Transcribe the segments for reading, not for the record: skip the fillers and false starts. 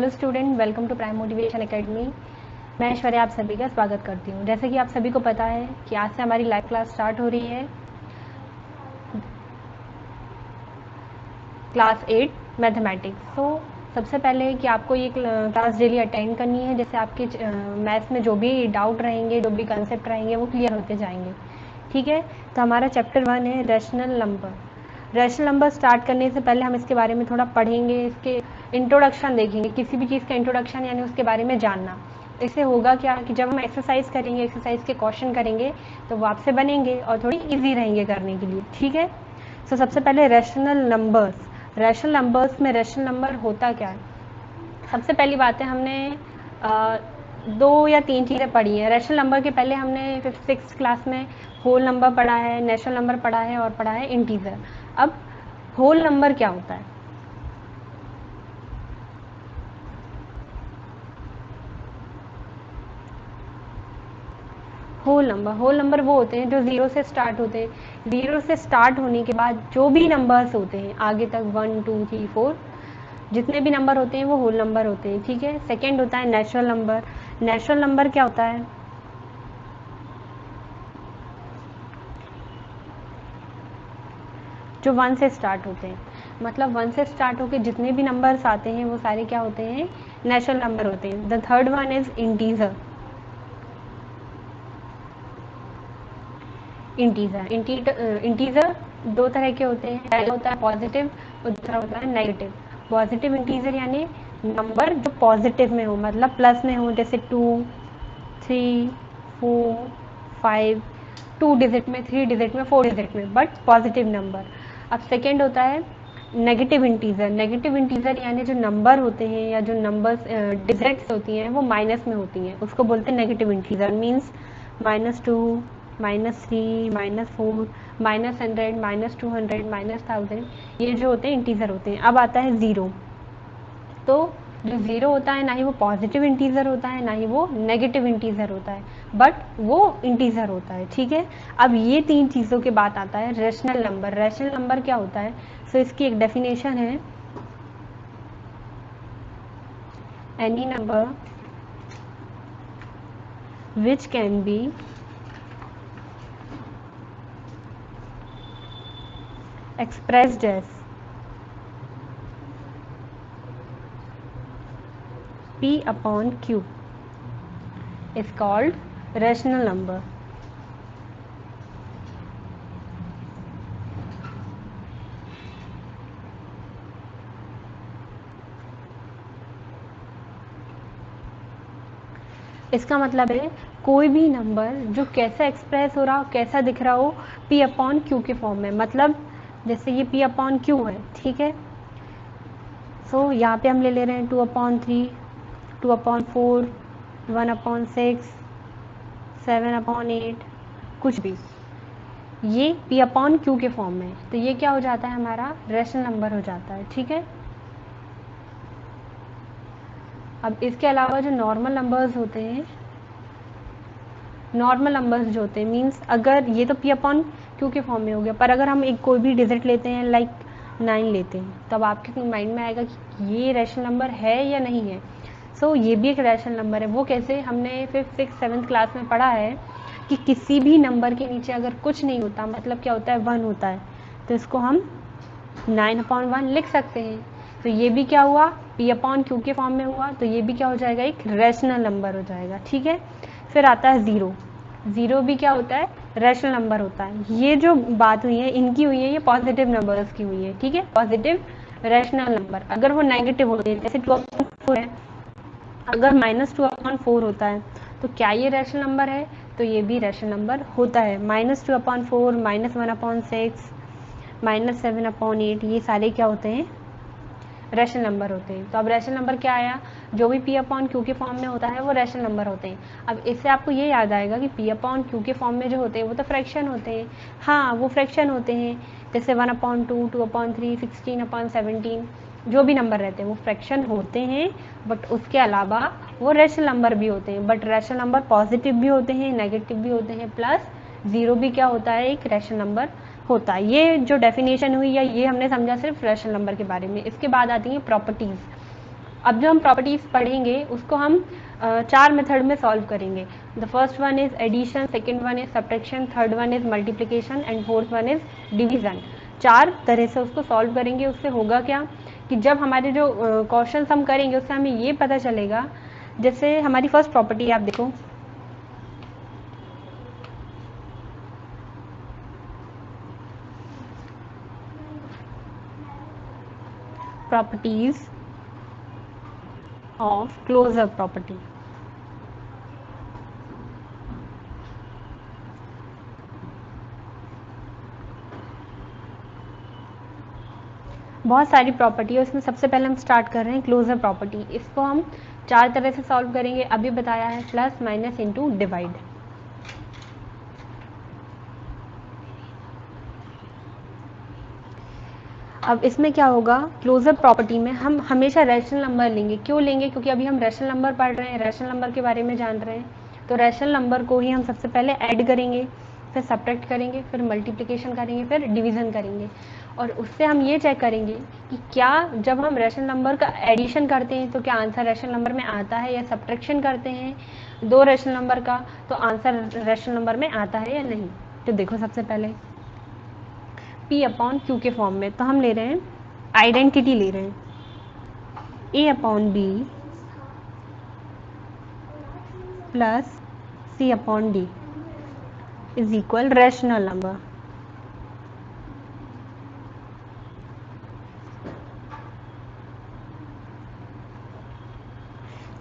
Hello student, welcome to prime motivation academy. मैं ऐश्वर्या आप सभी का स्वागत करती हूँ। जैसे कि आप सभी को पता है कि आज से हमारी लाइव क्लास स्टार्ट हो रही है, क्लास 8 मैथमेटिक्स। तो सबसे पहले कि आपको ये क्लास डेली अटेंड करनी है, जैसे आपके मैथ्स में जो भी डाउट रहेंगे, जो भी कंसेप्ट रहेंगे, वो क्लियर होते जाएंगे। ठीक है, तो हमारा चैप्टर 1 है rational number. Rational number start करने से पहले हम इसके बारे में थोड़ा पढ़ेंगे, इसके इंट्रोडक्शन देखेंगे, किसी भी चीज़ का इंट्रोडक्शन यानी उसके बारे में जानना। इससे होगा क्या कि जब हम एक्सरसाइज करेंगे, एक्सरसाइज के क्वेश्चन करेंगे, तो वो आपसे बनेंगे और थोड़ी इजी रहेंगे करने के लिए। ठीक है, तो सबसे पहले रैशनल नंबर्स। रैशनल नंबर्स में रैशनल नंबर होता क्या है? सबसे पहली बात है, हमने 2 या 3 चीज़ें पढ़ी हैं। रैशनल नंबर के पहले हमने 5th-6th क्लास में होल नंबर पढ़ा है, नेचुरल नंबर पढ़ा है और पढ़ा है इंटीजर। अब होल नंबर क्या होता है? होल नंबर वो होते हैं जो 0 से स्टार्ट होते हैं। 0 से स्टार्ट होने के बाद जो भी नंबर्स होते हैं आगे तक 1 2 3 4 जितने भी नंबर होते हैं वो होल नंबर होते हैं। ठीक है, सेकेंड होता है नेचुरल नंबर। नेचुरल नंबर क्या होता है? जो 1 से स्टार्ट होते हैं, मतलब 1 से स्टार्ट होकर जितने भी नंबर्स आते हैं वो सारे क्या होते हैं? नेचुरल नंबर होते हैं। The third one is integer. Integer 2 तरह के होते हैं, पहला होता है पॉजिटिव और दूसरा होता है नेगेटिव। पॉजिटिव इंटीजर यानी नंबर जो पॉजिटिव में हो, मतलब प्लस में हो, जैसे 2 3 4 5, 2 डिजिट में, 3 डिजिट में, 4 डिजिट में, बट पॉजिटिव नंबर। अब सेकेंड होता है नेगेटिव इंटीजर। नेगेटिव इंटीजर यानी जो नंबर होते हैं या जो नंबर्स डिजिट्स होती हैं वो माइनस में होती हैं, उसको बोलते हैं नेगेटिव इंटीजर। मीन्स -2, -3, -4, -100, -200, -1000, ये जो होते हैं इंटीजर होते हैं। अब आता है ज़ीरो। तो जो ज़ीरो होता है ना ही वो पॉजिटिव इंटीजर होता है ना ही वो नेगेटिव इंटीजर होता है, बट वो इंटीजर होता है। ठीक है, अब ये 3 चीज़ों के बाद आता है रैशनल नंबर। रैशनल नंबर क्या होता है? सो इसकी एक डेफिनेशन है, any number which can be expressed as P upon Q is called rational number. इसका मतलब है कोई भी नंबर जो कैसा एक्सप्रेस हो रहा हो, कैसा दिख रहा हो, P अपॉन Q के फॉर्म में। मतलब जैसे ये P अपॉन Q है, ठीक है, सो यहाँ पे हम ले ले रहे हैं 2/3, 2/4, 1/6, 7/8, कुछ भी, ये P अपॉन Q के फॉर्म में, तो ये क्या हो जाता है? हमारा रैशनल नंबर हो जाता है। ठीक है, अब इसके अलावा जो नॉर्मल नंबर्स होते हैं, नॉर्मल नंबर्स जो होते हैं, मीन्स अगर ये तो P अपॉन Q के फॉर्म में हो गया, पर अगर हम एक कोई भी डिजिट लेते हैं, लाइक 9 लेते हैं, तब आपके माइंड में आएगा कि ये रैशनल नंबर है या नहीं है। सो ये भी एक रैशनल नंबर है। वो कैसे? हमने 5th 6th 7th क्लास में पढ़ा है कि किसी भी नंबर के नीचे अगर कुछ नहीं होता, मतलब क्या होता है? 1 होता है, तो इसको हम 9/1 लिख सकते हैं। तो ये भी क्या हुआ? P अपॉन Q के फॉर्म में हुआ, तो ये भी क्या हो जाएगा? एक रैशनल नंबर हो जाएगा। ठीक है, फिर आता है ज़ीरो। ज़ीरो भी क्या होता है? रैशनल नंबर होता है। ये जो बात हुई है इनकी हुई है, ये पॉजिटिव नंबर्स की हुई है। ठीक है, पॉजिटिव रैशनल नंबर। अगर वो नेगेटिव होते हैं, जैसे 2/4 है, अगर -2/4 होता है, तो क्या ये रैशनल नंबर है? तो ये भी रैशनल नंबर होता है। -2/4, -1/6, -7/8, ये सारे क्या होते हैं? रैशनल नंबर होते हैं। तो अब रैशनल नंबर क्या आया? जो भी P अपॉन Q के फॉर्म में होता है वो रैशनल नंबर होते हैं। अब इससे आपको ये याद आएगा कि P अपॉन Q के फॉर्म में जो होते हैं वो तो फ्रैक्शन होते हैं। हाँ, वो फ्रैक्शन होते हैं, जैसे 1/2, 2/3, 16/17, जो भी नंबर रहते हैं वो फ्रैक्शन होते हैं, बट उसके अलावा वो रैशनल नंबर भी होते हैं। बट रैशनल नंबर पॉजिटिव भी होते हैं, नेगेटिव भी होते हैं, प्लस ज़ीरो भी क्या होता है? एक रैशनल नंबर होता है। ये जो डेफिनेशन हुई या ये हमने समझा सिर्फ रैशनल नंबर के बारे में। इसके बाद आती हैं प्रॉपर्टीज़। अब जो हम प्रॉपर्टीज पढ़ेंगे उसको हम 4 मेथड में सॉल्व करेंगे। The first one is addition, second one is subtraction, third one is multiplication and fourth one is division. 4 तरह से उसको सॉल्व करेंगे। उससे होगा क्या कि जब हमारे जो क्वेश्चन हम करेंगे उससे हमें ये पता चलेगा, जैसे हमारी फर्स्ट प्रॉपर्टी आप देखो, प्रॉपर्टीज ऑफ क्लोजर प्रॉपर्टी। बहुत सारी प्रॉपर्टी है, उसमें सबसे पहले हम स्टार्ट कर रहे हैं क्लोजर प्रॉपर्टी। इसको हम 4 तरह से सॉल्व करेंगे, अभी बताया है, प्लस, माइनस, इनटू, डिवाइड। अब इसमें क्या होगा, क्लोजर प्रॉपर्टी में हम हमेशा रैशनल नंबर लेंगे। क्यों लेंगे? क्योंकि अभी हम रैशनल नंबर पढ़ रहे हैं, रैशनल नंबर के बारे में जान रहे हैं। तो रैशनल नंबर को ही हम सबसे पहले ऐड करेंगे, फिर सब्ट्रैक्ट करेंगे, फिर मल्टीप्लिकेशन करेंगे, फिर डिवीजन करेंगे। और उससे हम ये चेक करेंगे कि क्या जब हम रैशनल नंबर का एडिशन करते हैं तो क्या आंसर रैशनल नंबर में आता है, या सब्ट्रैक्शन करते हैं 2 रैशनल नंबर का तो आंसर रैशनल नंबर में आता है या नहीं। तो देखो, सबसे पहले P अपॉन Q के फॉर्म में, तो हम ले रहे हैं, आइडेंटिटी ले रहे हैं, A upon B plus C upon D is equal rational number.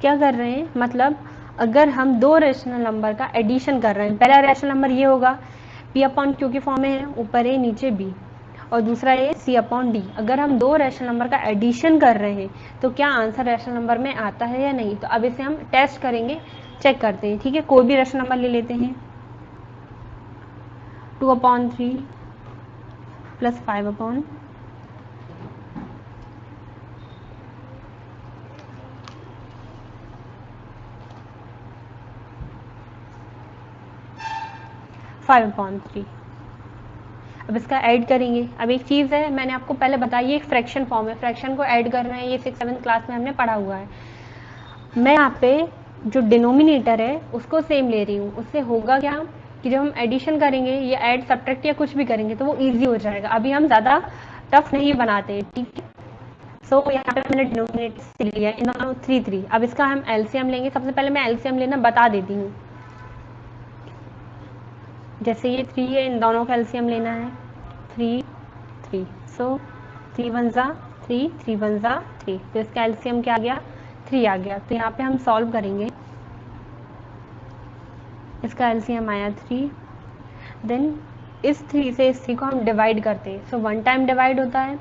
क्या कर रहे हैं, मतलब अगर हम 2 रैशनल नंबर का एडिशन कर रहे हैं, पहला रैशनल नंबर ये होगा P अपॉन Q के फॉर्म में है, ऊपर A नीचे B, और दूसरा है C अपॉन D। अगर हम 2 रैशनल नंबर का एडिशन कर रहे हैं तो क्या आंसर रैशनल नंबर में आता है या नहीं। तो अब इसे हम टेस्ट करेंगे, चेक करते हैं। ठीक है, कोई भी रैशनल नंबर ले लेते हैं, 2 अपॉन 3 प्लस 5 अपॉन 5/3। अब इसका ऐड करेंगे। अब एक चीज़ है, मैंने आपको पहले बताई, ये एक फ्रैक्शन फॉर्म है, फ्रैक्शन को ऐड कर रहे हैं, ये 6th-7th क्लास में हमने पढ़ा हुआ है। मैं यहाँ पे जो डिनोमिनेटर है उसको सेम ले रही हूँ। उससे होगा क्या कि जब हम एडिशन करेंगे या ऐड सब्ट्रैक्ट या कुछ भी करेंगे तो वो ईजी हो जाएगा। अभी हम ज़्यादा टफ नहीं बनाते हैं। ठीक है, सो यहाँ पे मैंने डिनोमिनेटर से लिया, इन दोनों 3 अब इसका हम एलसीएम लेंगे। सबसे पहले मैं एलसीएम लेना बता देती हूँ। जैसे ये 3 है, इन दोनों का एलसीएम लेना है, 3 सो 3 1 जा 3, 3 1 जा 3, तो इसका एलसीएम क्या आ गया, 3 आ गया। तो यहाँ पे हम सॉल्व करेंगे, इसका एलसीएम आया 3। देन इस 3 से इस 3 को हम डिवाइड करते हैं, सो 1 टाइम डिवाइड होता है।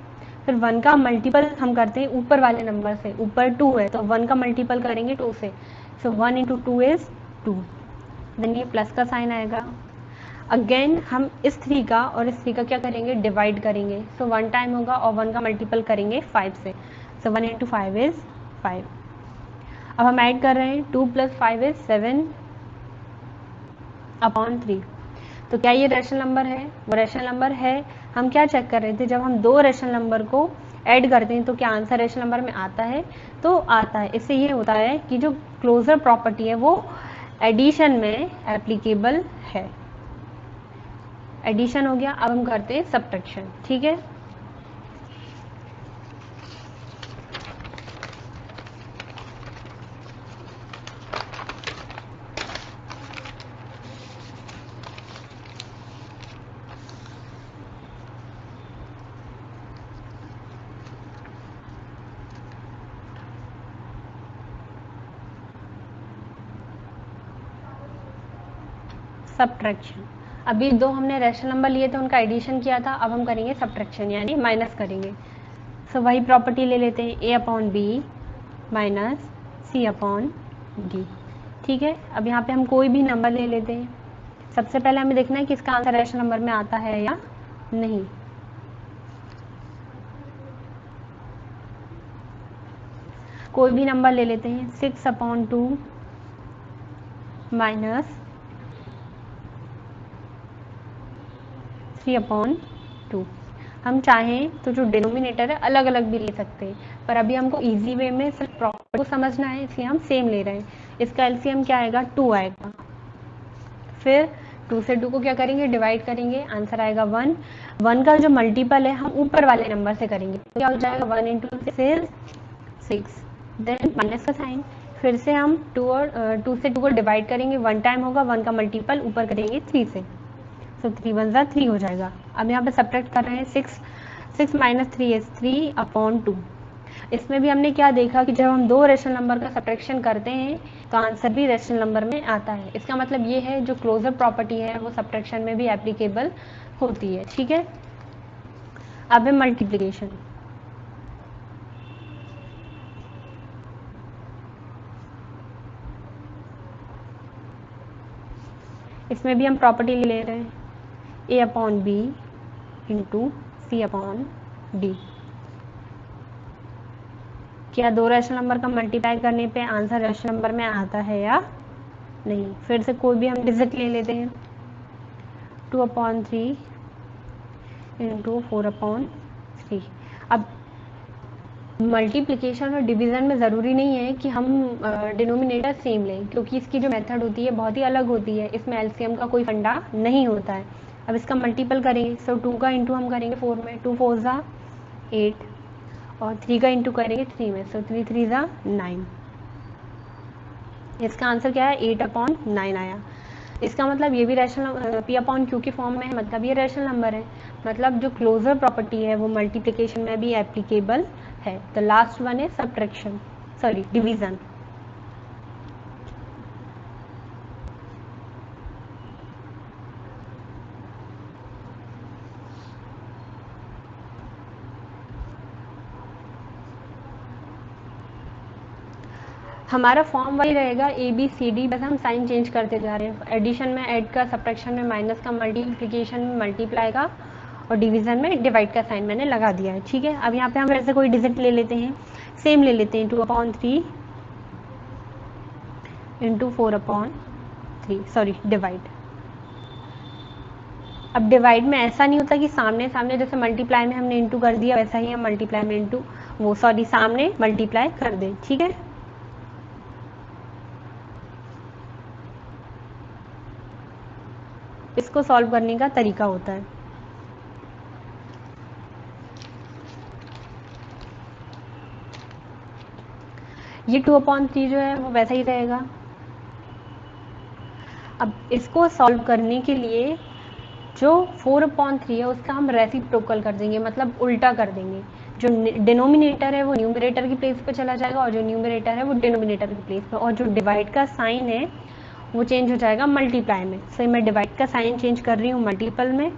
फिर 1 का मल्टीपल हम करते हैं ऊपर वाले नंबर से, ऊपर 2 है तो 1 का मल्टीपल करेंगे 2 से, सो 1 इंटू 2 इज 2। देन ये प्लस का साइन आएगा। अगेन हम इस 3 का और इस 3 का क्या करेंगे, डिवाइड करेंगे, सो 1 टाइम होगा और 1 का मल्टीपल करेंगे 5 से, सो 1 इंटू 5 इज 5। अब हम ऐड कर रहे हैं, 2 प्लस 5 इज 7/3। तो क्या ये रैशनल नंबर है? वो रैशनल नंबर है। हम क्या चेक कर रहे थे, जब हम 2 रैशनल नंबर को ऐड करते हैं तो क्या आंसर रैशनल नंबर में आता है, तो आता है। इससे ये होता है कि जो क्लोजर प्रॉपर्टी है वो एडिशन में एप्लीकेबल है। एडिशन हो गया, अब हम करते हैं सब्ट्रैक्शन। ठीक है, सब्ट्रैक्शन। अभी 2 हमने रैशनल नंबर लिए थे, उनका एडिशन किया था, अब हम करेंगे सब्ट्रैक्शन यानी माइनस करेंगे। सो वही प्रॉपर्टी ले लेते हैं, A upon B minus C upon D. ठीक है, अब यहाँ पे हम कोई भी नंबर ले लेते हैं। सबसे पहले हमें देखना है कि इसका आंसर रैशनल नंबर में आता है या नहीं। कोई भी नंबर ले लेते हैं, 6/2 माइनस 3/2। हम चाहें तो जो डिनोमिनेटर है अलग अलग भी ले सकते हैं, पर अभी हमको इजी वे में सिर्फ प्रॉपर्टी को समझना है, इसलिए हम सेम ले रहे हैं। इसका एलसीएम क्या आएगा, 2 आएगा। फिर 2 से 2 को क्या करेंगे, डिवाइड करेंगे, आंसर आएगा 1। 1 का जो मल्टीपल है हम ऊपर वाले नंबर से करेंगे, तो क्या हो जाएगा 1 × 6 is 6। देन माइनस का साइन, फिर से हम 2 से 2 को डिवाइड करेंगे, 1 टाइम होगा, 1 का मल्टीपल ऊपर करेंगे 3 से, तो 3 1 ज़ा 3 हो जाएगा। अब यहाँ पे सब्ट्रैक्ट कर रहे हैं, 6 - 3 is 3/2। इसमें भी हमने क्या देखा कि जब हम दो रेशनल नंबर का सब्ट्रैक्शन करते हैं तो आंसर भी रेशनल नंबर में आता है। इसका मतलब ये है जो क्लोजर प्रॉपर्टी है वो सब्ट्रैक्शन में भी एप्लीकेबल होती है। ठीक है, अब है मल्टीप्लिकेशन। इसमें भी हम प्रॉपर्टी ले रहे हैं, A/B × C/D। क्या दो रेशनल नंबर का मल्टीप्लाई करने पे आंसर रेशनल नंबर में आता है या नहीं। फिर से कोई भी हम डिजिट ले लेते हैं, 2/3 × 4/3। अब मल्टीप्लिकेशन और डिवीज़न में ज़रूरी नहीं है कि हम डिनोमिनेटर सेम लें, क्योंकि इसकी जो मेथड होती है बहुत ही अलग होती है, इसमें एलसीएम का कोई फंडा नहीं होता है। अब इसका मल्टीपल करेंगे, सो 2 का इंटू हम करेंगे 4 में, 2 4 ज़ा 8, और 3 का इंटू करेंगे 3 में, सो 3 3 ज़ा 9। इसका आंसर क्या है, 8/9 आया। इसका मतलब ये भी रेशनल P/Q की फॉर्म में है, मतलब ये रेशनल नंबर है। मतलब जो क्लोजर प्रॉपर्टी है वो मल्टीप्लिकेशन में भी एप्लीकेबल है। द लास्ट वन है सब्ट्रैक्शन, सॉरी डिवीजन। हमारा फॉर्म वही रहेगा ABCD, बस हम साइन चेंज करते जा रहे हैं। एडिशन में ऐड का, सब्ट्रैक्शन में माइनस का, मल्टीप्लिकेशन में मल्टीप्लाई का, और डिवीज़न में डिवाइड का साइन मैंने लगा दिया है। ठीक है, अब यहाँ पे हम फिर से कोई डिजिट ले लेते हैं, सेम ले लेते हैं, 2/3 × 4/3, सॉरी डिवाइड। अब डिवाइड में ऐसा नहीं होता कि सामने सामने, जैसे मल्टीप्लाई में हमने इंटू कर दिया वैसा ही हम मल्टीप्लाई में इंटू, वो सॉरी सामने मल्टीप्लाई कर दें। ठीक है, इसको सॉल्व करने का तरीका होता है। ये 2/3 जो है वो वैसा ही रहेगा। अब इसको सॉल्व करने के लिए जो 4/3 है उसका हम रेसिप्रोकल कर देंगे, मतलब उल्टा कर देंगे। जो डिनोमिनेटर है वो न्यूमरेटर की प्लेस पे चला जाएगा, और जो न्यूमरेटर है वो डिनोमिनेटर की प्लेस पे, और जो डिवाइड का साइन है वो चेंज हो जाएगा मल्टीप्लाई में। सो मैं डिवाइड का साइन चेंज कर रही हूँ मल्टीपल में,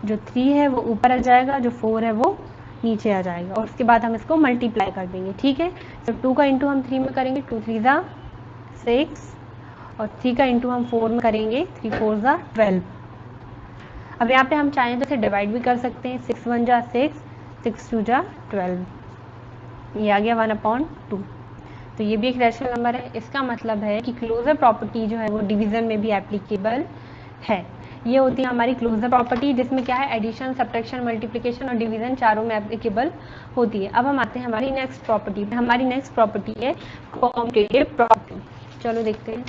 जो 3 है वो ऊपर आ जाएगा, जो 4 है वो नीचे आ जाएगा, और उसके बाद हम इसको मल्टीप्लाई कर देंगे। ठीक है, तो 2 का इंटू हम 3 में करेंगे, 2 3 ज़ा 6, और 3 का इंटू हम 4 में करेंगे, 3 4 ज़ा 12। अब यहाँ पे हम चाहें तो इसे डिवाइड भी कर सकते हैं, 6 1 ज़ा 6, 6 2 ज़ा 12, ये आ गया 1/2। तो ये भी एक रेशनल नंबर है। इसका मतलब है कि क्लोजर प्रॉपर्टी जो है वो डिवीजन में भी एप्लीकेबल है। ये होती है हमारी क्लोजर प्रॉपर्टी, जिसमें क्या है, एडिशन, सब्ट्रैक्शन, मल्टीप्लिकेशन और डिवीजन चारों में एप्लीकेबल होती है। अब हम आते हैं हमारी नेक्स्ट प्रॉपर्टी पे। हमारी नेक्स्ट प्रॉपर्टी है कॉम्यूटेटिव प्रॉपर्टी। चलो देखते हैं।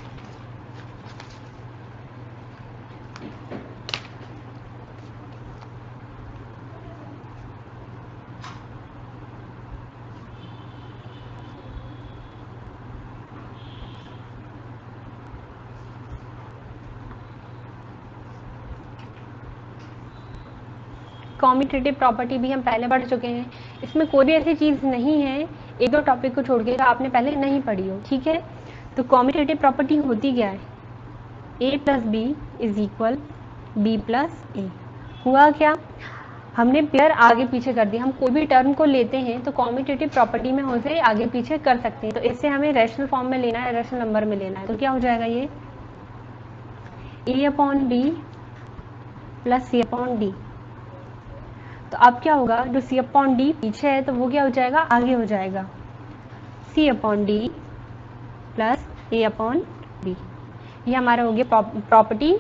कॉम्यूटेटिव प्रॉपर्टी भी हम पहले पढ़ चुके हैं। इसमें कोई भी ऐसी चीज़ नहीं है, एक दो टॉपिक को छोड़ के, जो आपने पहले नहीं पढ़ी हो। ठीक है, तो कॉम्यूटेटिव प्रॉपर्टी होती क्या है, A + B = B + A। हुआ क्या, हमने पेयर आगे पीछे कर दिया। हम कोई भी टर्म को लेते हैं तो कॉम्यूटेटिव प्रॉपर्टी में उसे आगे पीछे कर सकते हैं। तो इससे हमें रैशनल फॉर्म में लेना है, रैशनल नंबर में लेना है, तो क्या हो जाएगा, ये A/B + C/D। तो अब क्या होगा, जो C/D पीछे है तो वो क्या हो जाएगा, आगे हो जाएगा, C/D + A/B। ये हमारा हो गया प्रॉपर्टी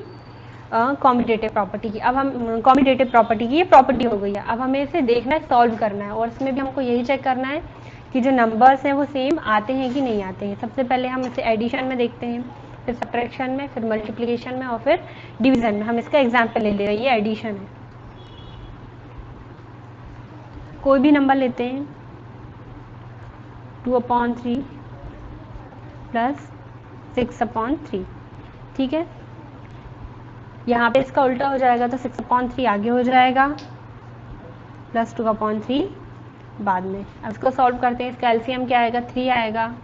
कॉम्यूटेटिव प्रॉपर्टी की। अब हम कॉम्यूटेटिव प्रॉपर्टी की ये प्रॉपर्टी हो गई है। अब हमें इसे देखना है, सॉल्व करना है, और इसमें भी हमको यही चेक करना है कि जो नंबर्स हैं वो सेम आते हैं कि नहीं आते हैं। सबसे पहले हम इसे एडिशन में देखते हैं, फिर सब्ट्रैक्शन में, फिर मल्टीप्लिकेशन में, और फिर डिवीजन में। हम इसका एग्जाम्पल ले रहे हैं, ये एडिशन है। कोई भी नंबर लेते हैं, 2/3 प्लस 6/3, ठीक है। यहाँ पे इसका उल्टा हो जाएगा, तो 6/3 आगे हो जाएगा, प्लस 2/3 बाद में। अब इसको सॉल्व करते हैं, इसका एलसीएम क्या आएगा, 3 आएगा।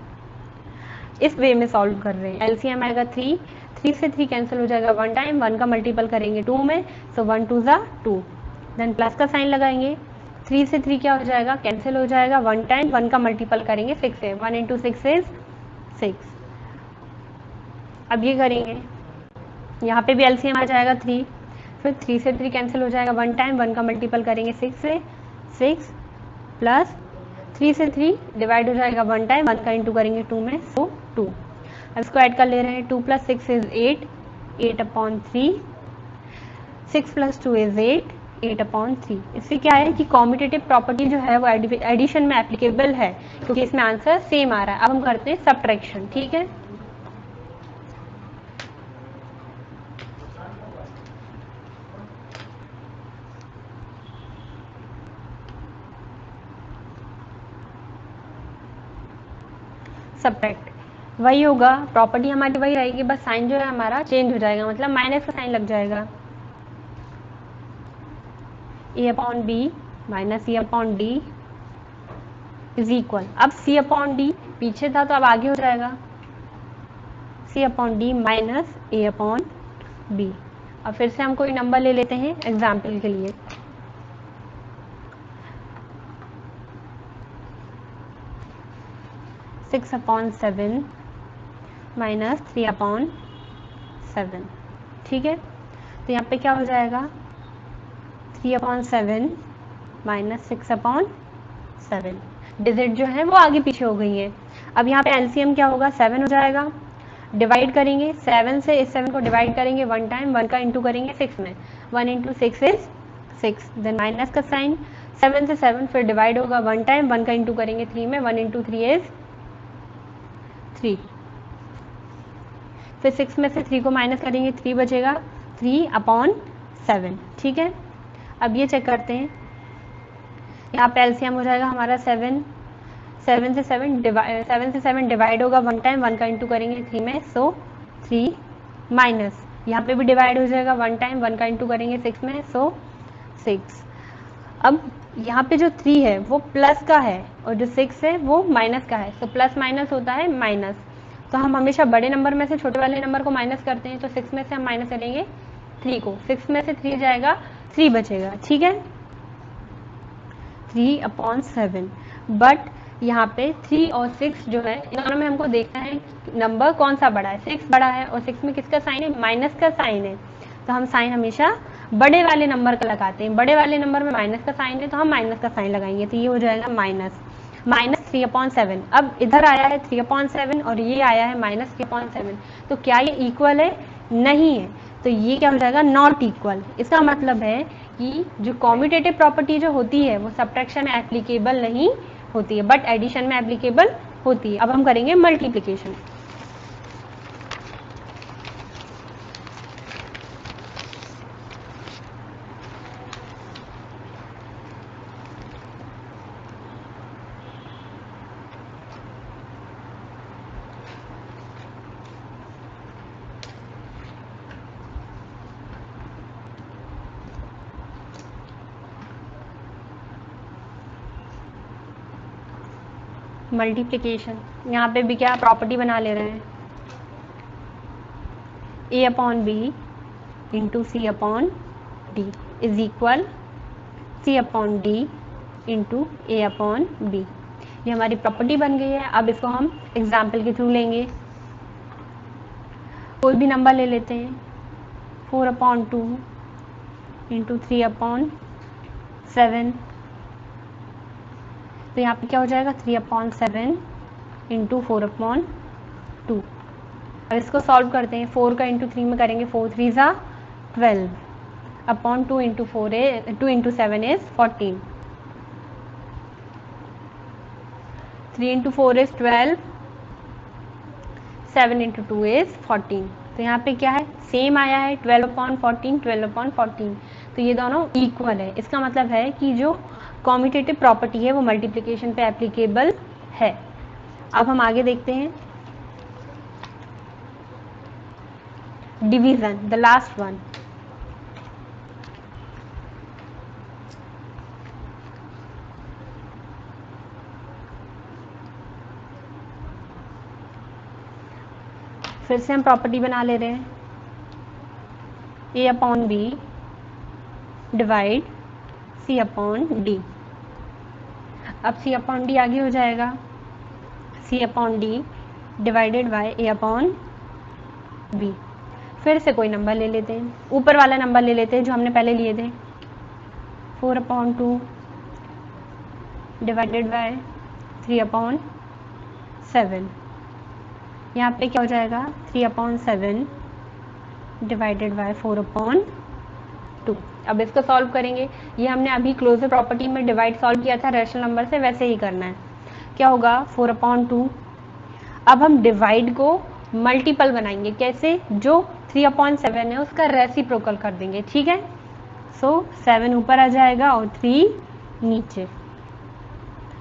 इस वे में सॉल्व कर रहे हैं, एलसीएम आएगा 3, 3 से 3 कैंसिल हो जाएगा 1 टाइम, 1 का मल्टीपल करेंगे 2 में, सो 1 2 ज़ा 2, देन प्लस का साइन लगाएंगे, 3 से 3 क्या हो जाएगा, कैंसिल हो जाएगा 1 टाइम, 1 का मल्टीपल करेंगे 6 से, 1 × 6 इज 6। अब ये करेंगे, यहाँ पे भी एलसीएम आ जाएगा 3, फिर 3 से 3 कैंसिल हो जाएगा 1 टाइम, 1 का मल्टीपल करेंगे 6 से, 6 प्लस 3 से 3 डिवाइड हो जाएगा 1 टाइम, 1 का इंटू करेंगे 2 में, सो 2। अब इसको ऐड कर ले रहे हैं, 2 + 6 इज 8, 8/3, 6 + 2 इज 8, 8/3। इससे क्या है कि कॉम्यूटेटिव प्रॉपर्टी जो है वो एडिशन में एप्लीकेबल है, क्योंकि इसमें आंसर सेम आ रहा है। अब हम करते हैं सब्ट्रैक्शन, ठीक है। सब्ट्रैक्ट वही होगा, प्रॉपर्टी हमारी वही रहेगी, बस साइन जो है हमारा चेंज हो जाएगा, मतलब माइनस का साइन लग जाएगा। a/b minus c/d is equal, अब c/d पीछे था तो अब आगे हो जाएगा, c/d माइनस a/b। अब फिर से हम कोई नंबर ले लेते हैं एग्जाम्पल के लिए, (6/7 माइनस 3/7), ठीक है। तो यहाँ पे क्या हो जाएगा, 3/7 माइनस 6/7, डिजिट जो है वो आगे पीछे हो गई है। अब यहाँ पे एलसीएम क्या होगा, 7 हो जाएगा, डिवाइड करेंगे 7 से, इस 7 को डिवाइड करेंगे 1 टाइम, 1 का इंटू करेंगे 6 में, 1 × 6 इज 6, देन माइनस का साइन, 7 से 7 फिर डिवाइड होगा 1 टाइम, 1 का इंटू करेंगे 3 में, 1 × 3 इज 3, फिर 6 में से 3 को माइनस करेंगे, 3 बचेगा, 3/7, ठीक है। अब ये चेक करते हैं, यहाँ पे एलसीएम हो जाएगा हमारा 7, 7 से 7 डिवाइड होगा 1 टाइम, 1 का इंटू करेंगे 3 में, सो 3 माइनस, यहाँ पे भी डिवाइड हो जाएगा 1 टाइम, 1 का इंटू करेंगे 6 में, सो 6। अब यहाँ पे जो 3 है वो प्लस का है और जो 6 है वो माइनस का है, सो प्लस माइनस होता है माइनस। तो हम हमेशा बड़े नंबर में से छोटे वाले नंबर को माइनस करते हैं, तो 6 में से हम माइनस करेंगे 3 को, 6 में से 3 जाएगा, 3 बचेगा, ठीक है, 3/7। बट यहाँ पे 3 और 6 जो है, इन दोनों में हमको देखना है नंबर कौन सा बड़ा है, 6 बड़ा है, और 6 में किसका साइन है, माइनस का साइन है, तो हम साइन हमेशा बड़े वाले नंबर का लगाते हैं। बड़े वाले नंबर में माइनस का साइन है तो हम माइनस का साइन लगाएंगे, तो ये हो जाएगा माइनस 3/7। अब इधर आया है 3/7 और ये आया है -3/7, तो क्या ये इक्वल है, नहीं है, तो ये क्या हो जाएगा, नॉट इक्वल। इसका मतलब है कि जो कॉम्यूटेटिव प्रॉपर्टी जो होती है वो सब्ट्रैक्शन में एप्लीकेबल नहीं होती है, बट एडिशन में एप्लीकेबल होती है। अब हम करेंगे मल्टीप्लिकेशन। मल्टीप्लिकेशन यहाँ पे भी क्या प्रॉपर्टी बना ले रहे हैं, a/b into c/d is equal c/d into a/b। ये हमारी प्रॉपर्टी बन गई है। अब इसको हम एग्जाम्पल के थ्रू लेंगे, कोई भी नंबर ले लेते हैं, 4/2 इंटू 3/7, तो यहाँ पे क्या हो जाएगा, 3/7 इंटू 4/2। अब इसको सॉल्व करते हैं, 4 का इंटू 3 में करेंगे 4 3 ज़ा 12 upon 2 into 2 into 7 is 14, 3 into 4 is 12, 7 into 2 is 14। तो यहाँ पे क्या है, सेम आया है 12 अपॉन 14, 12 अपॉन 14, तो ये दोनों इक्वल है। इसका मतलब है कि जो कॉम्यूटेटिव प्रॉपर्टी है वो मल्टीप्लिकेशन पे एप्लीकेबल है। अब हम आगे देखते हैं डिवीजन, द लास्ट वन। फिर से हम प्रॉपर्टी बना ले रहे हैं, A upon B divide C upon D. अब सी अपॉन डी आगे हो जाएगा, C upon D divided by A upon B. फिर से कोई नंबर ले लेते हैं, ऊपर वाला नंबर ले लेते हैं जो हमने पहले लिए थे, 4 अपॉन 2 डिवाइडेड बाय 3 अपॉन 7। यहाँ पे क्या हो जाएगा, 3 अपॉन 7 डिवाइडेड बाय 4 अपॉन 2। अब इसको सॉल्व करेंगे, ये हमने अभी क्लोजर प्रॉपर्टी में डिवाइड सॉल्व किया था रैशनल नंबर से, वैसे ही करना है। क्या होगा, 4 अपॉन 2। अब हम डिवाइड को मल्टीपल बनाएंगे, कैसे, जो 3 अपॉन 7 है उसका रेसिप्रोकल कर देंगे, ठीक है। सो 7 ऊपर आ जाएगा और 3 नीचे।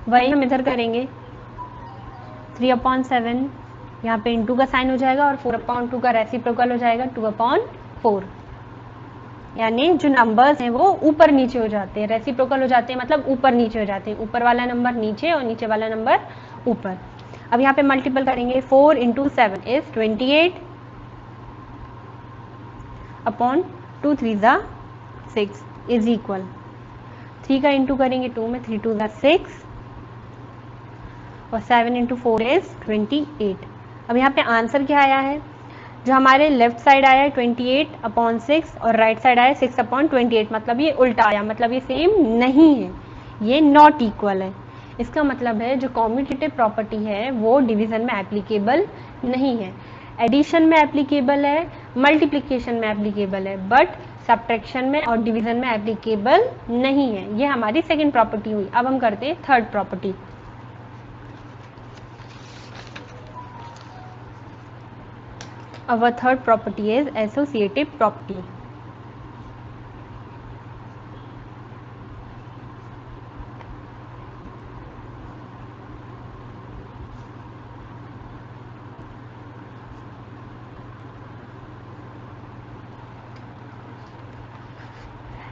वही हम इधर करेंगे, 3 अपॉन 7 यहाँ पे इंटू का साइन हो जाएगा और 4 अपॉन 2 का रेसिप्रोकल हो जाएगा 2 अपॉन 4। यानी जो नंबर्स हैं वो ऊपर नीचे हो जाते हैं, रेसिप्रोकल हो जाते हैं, मतलब ऊपर नीचे हो जाते हैं, ऊपर वाला नंबर नीचे और नीचे वाला नंबर ऊपर। अब यहाँ पे मल्टीपल करेंगे, 4 इंटू 7 इज 28 अपॉन 2 3 ज़ा 6 इज इक्वल, 3 का इंटू करेंगे 2 में, 3 2 ज़ा 6 और 7 इंटू 4 इज 28। अब यहाँ पे आंसर क्या आया है, जो हमारे लेफ्ट साइड आया है 28 अपॉन 6 और राइट साइड आया 6 अपॉन 28, मतलब ये उल्टा आया, मतलब ये सेम नहीं है, ये नॉट इक्वल है। इसका मतलब है जो कॉम्यूटेटिव प्रॉपर्टी है वो डिवीजन में एप्लीकेबल नहीं है, एडिशन में एप्लीकेबल है, मल्टीप्लिकेशन में एप्लीकेबल है, बट सब्ट्रैक्शन में और डिवीजन में एप्लीकेबल नहीं है। ये हमारी सेकेंड प्रॉपर्टी हुई। अब हम करते हैं third property. Our third property is associative property.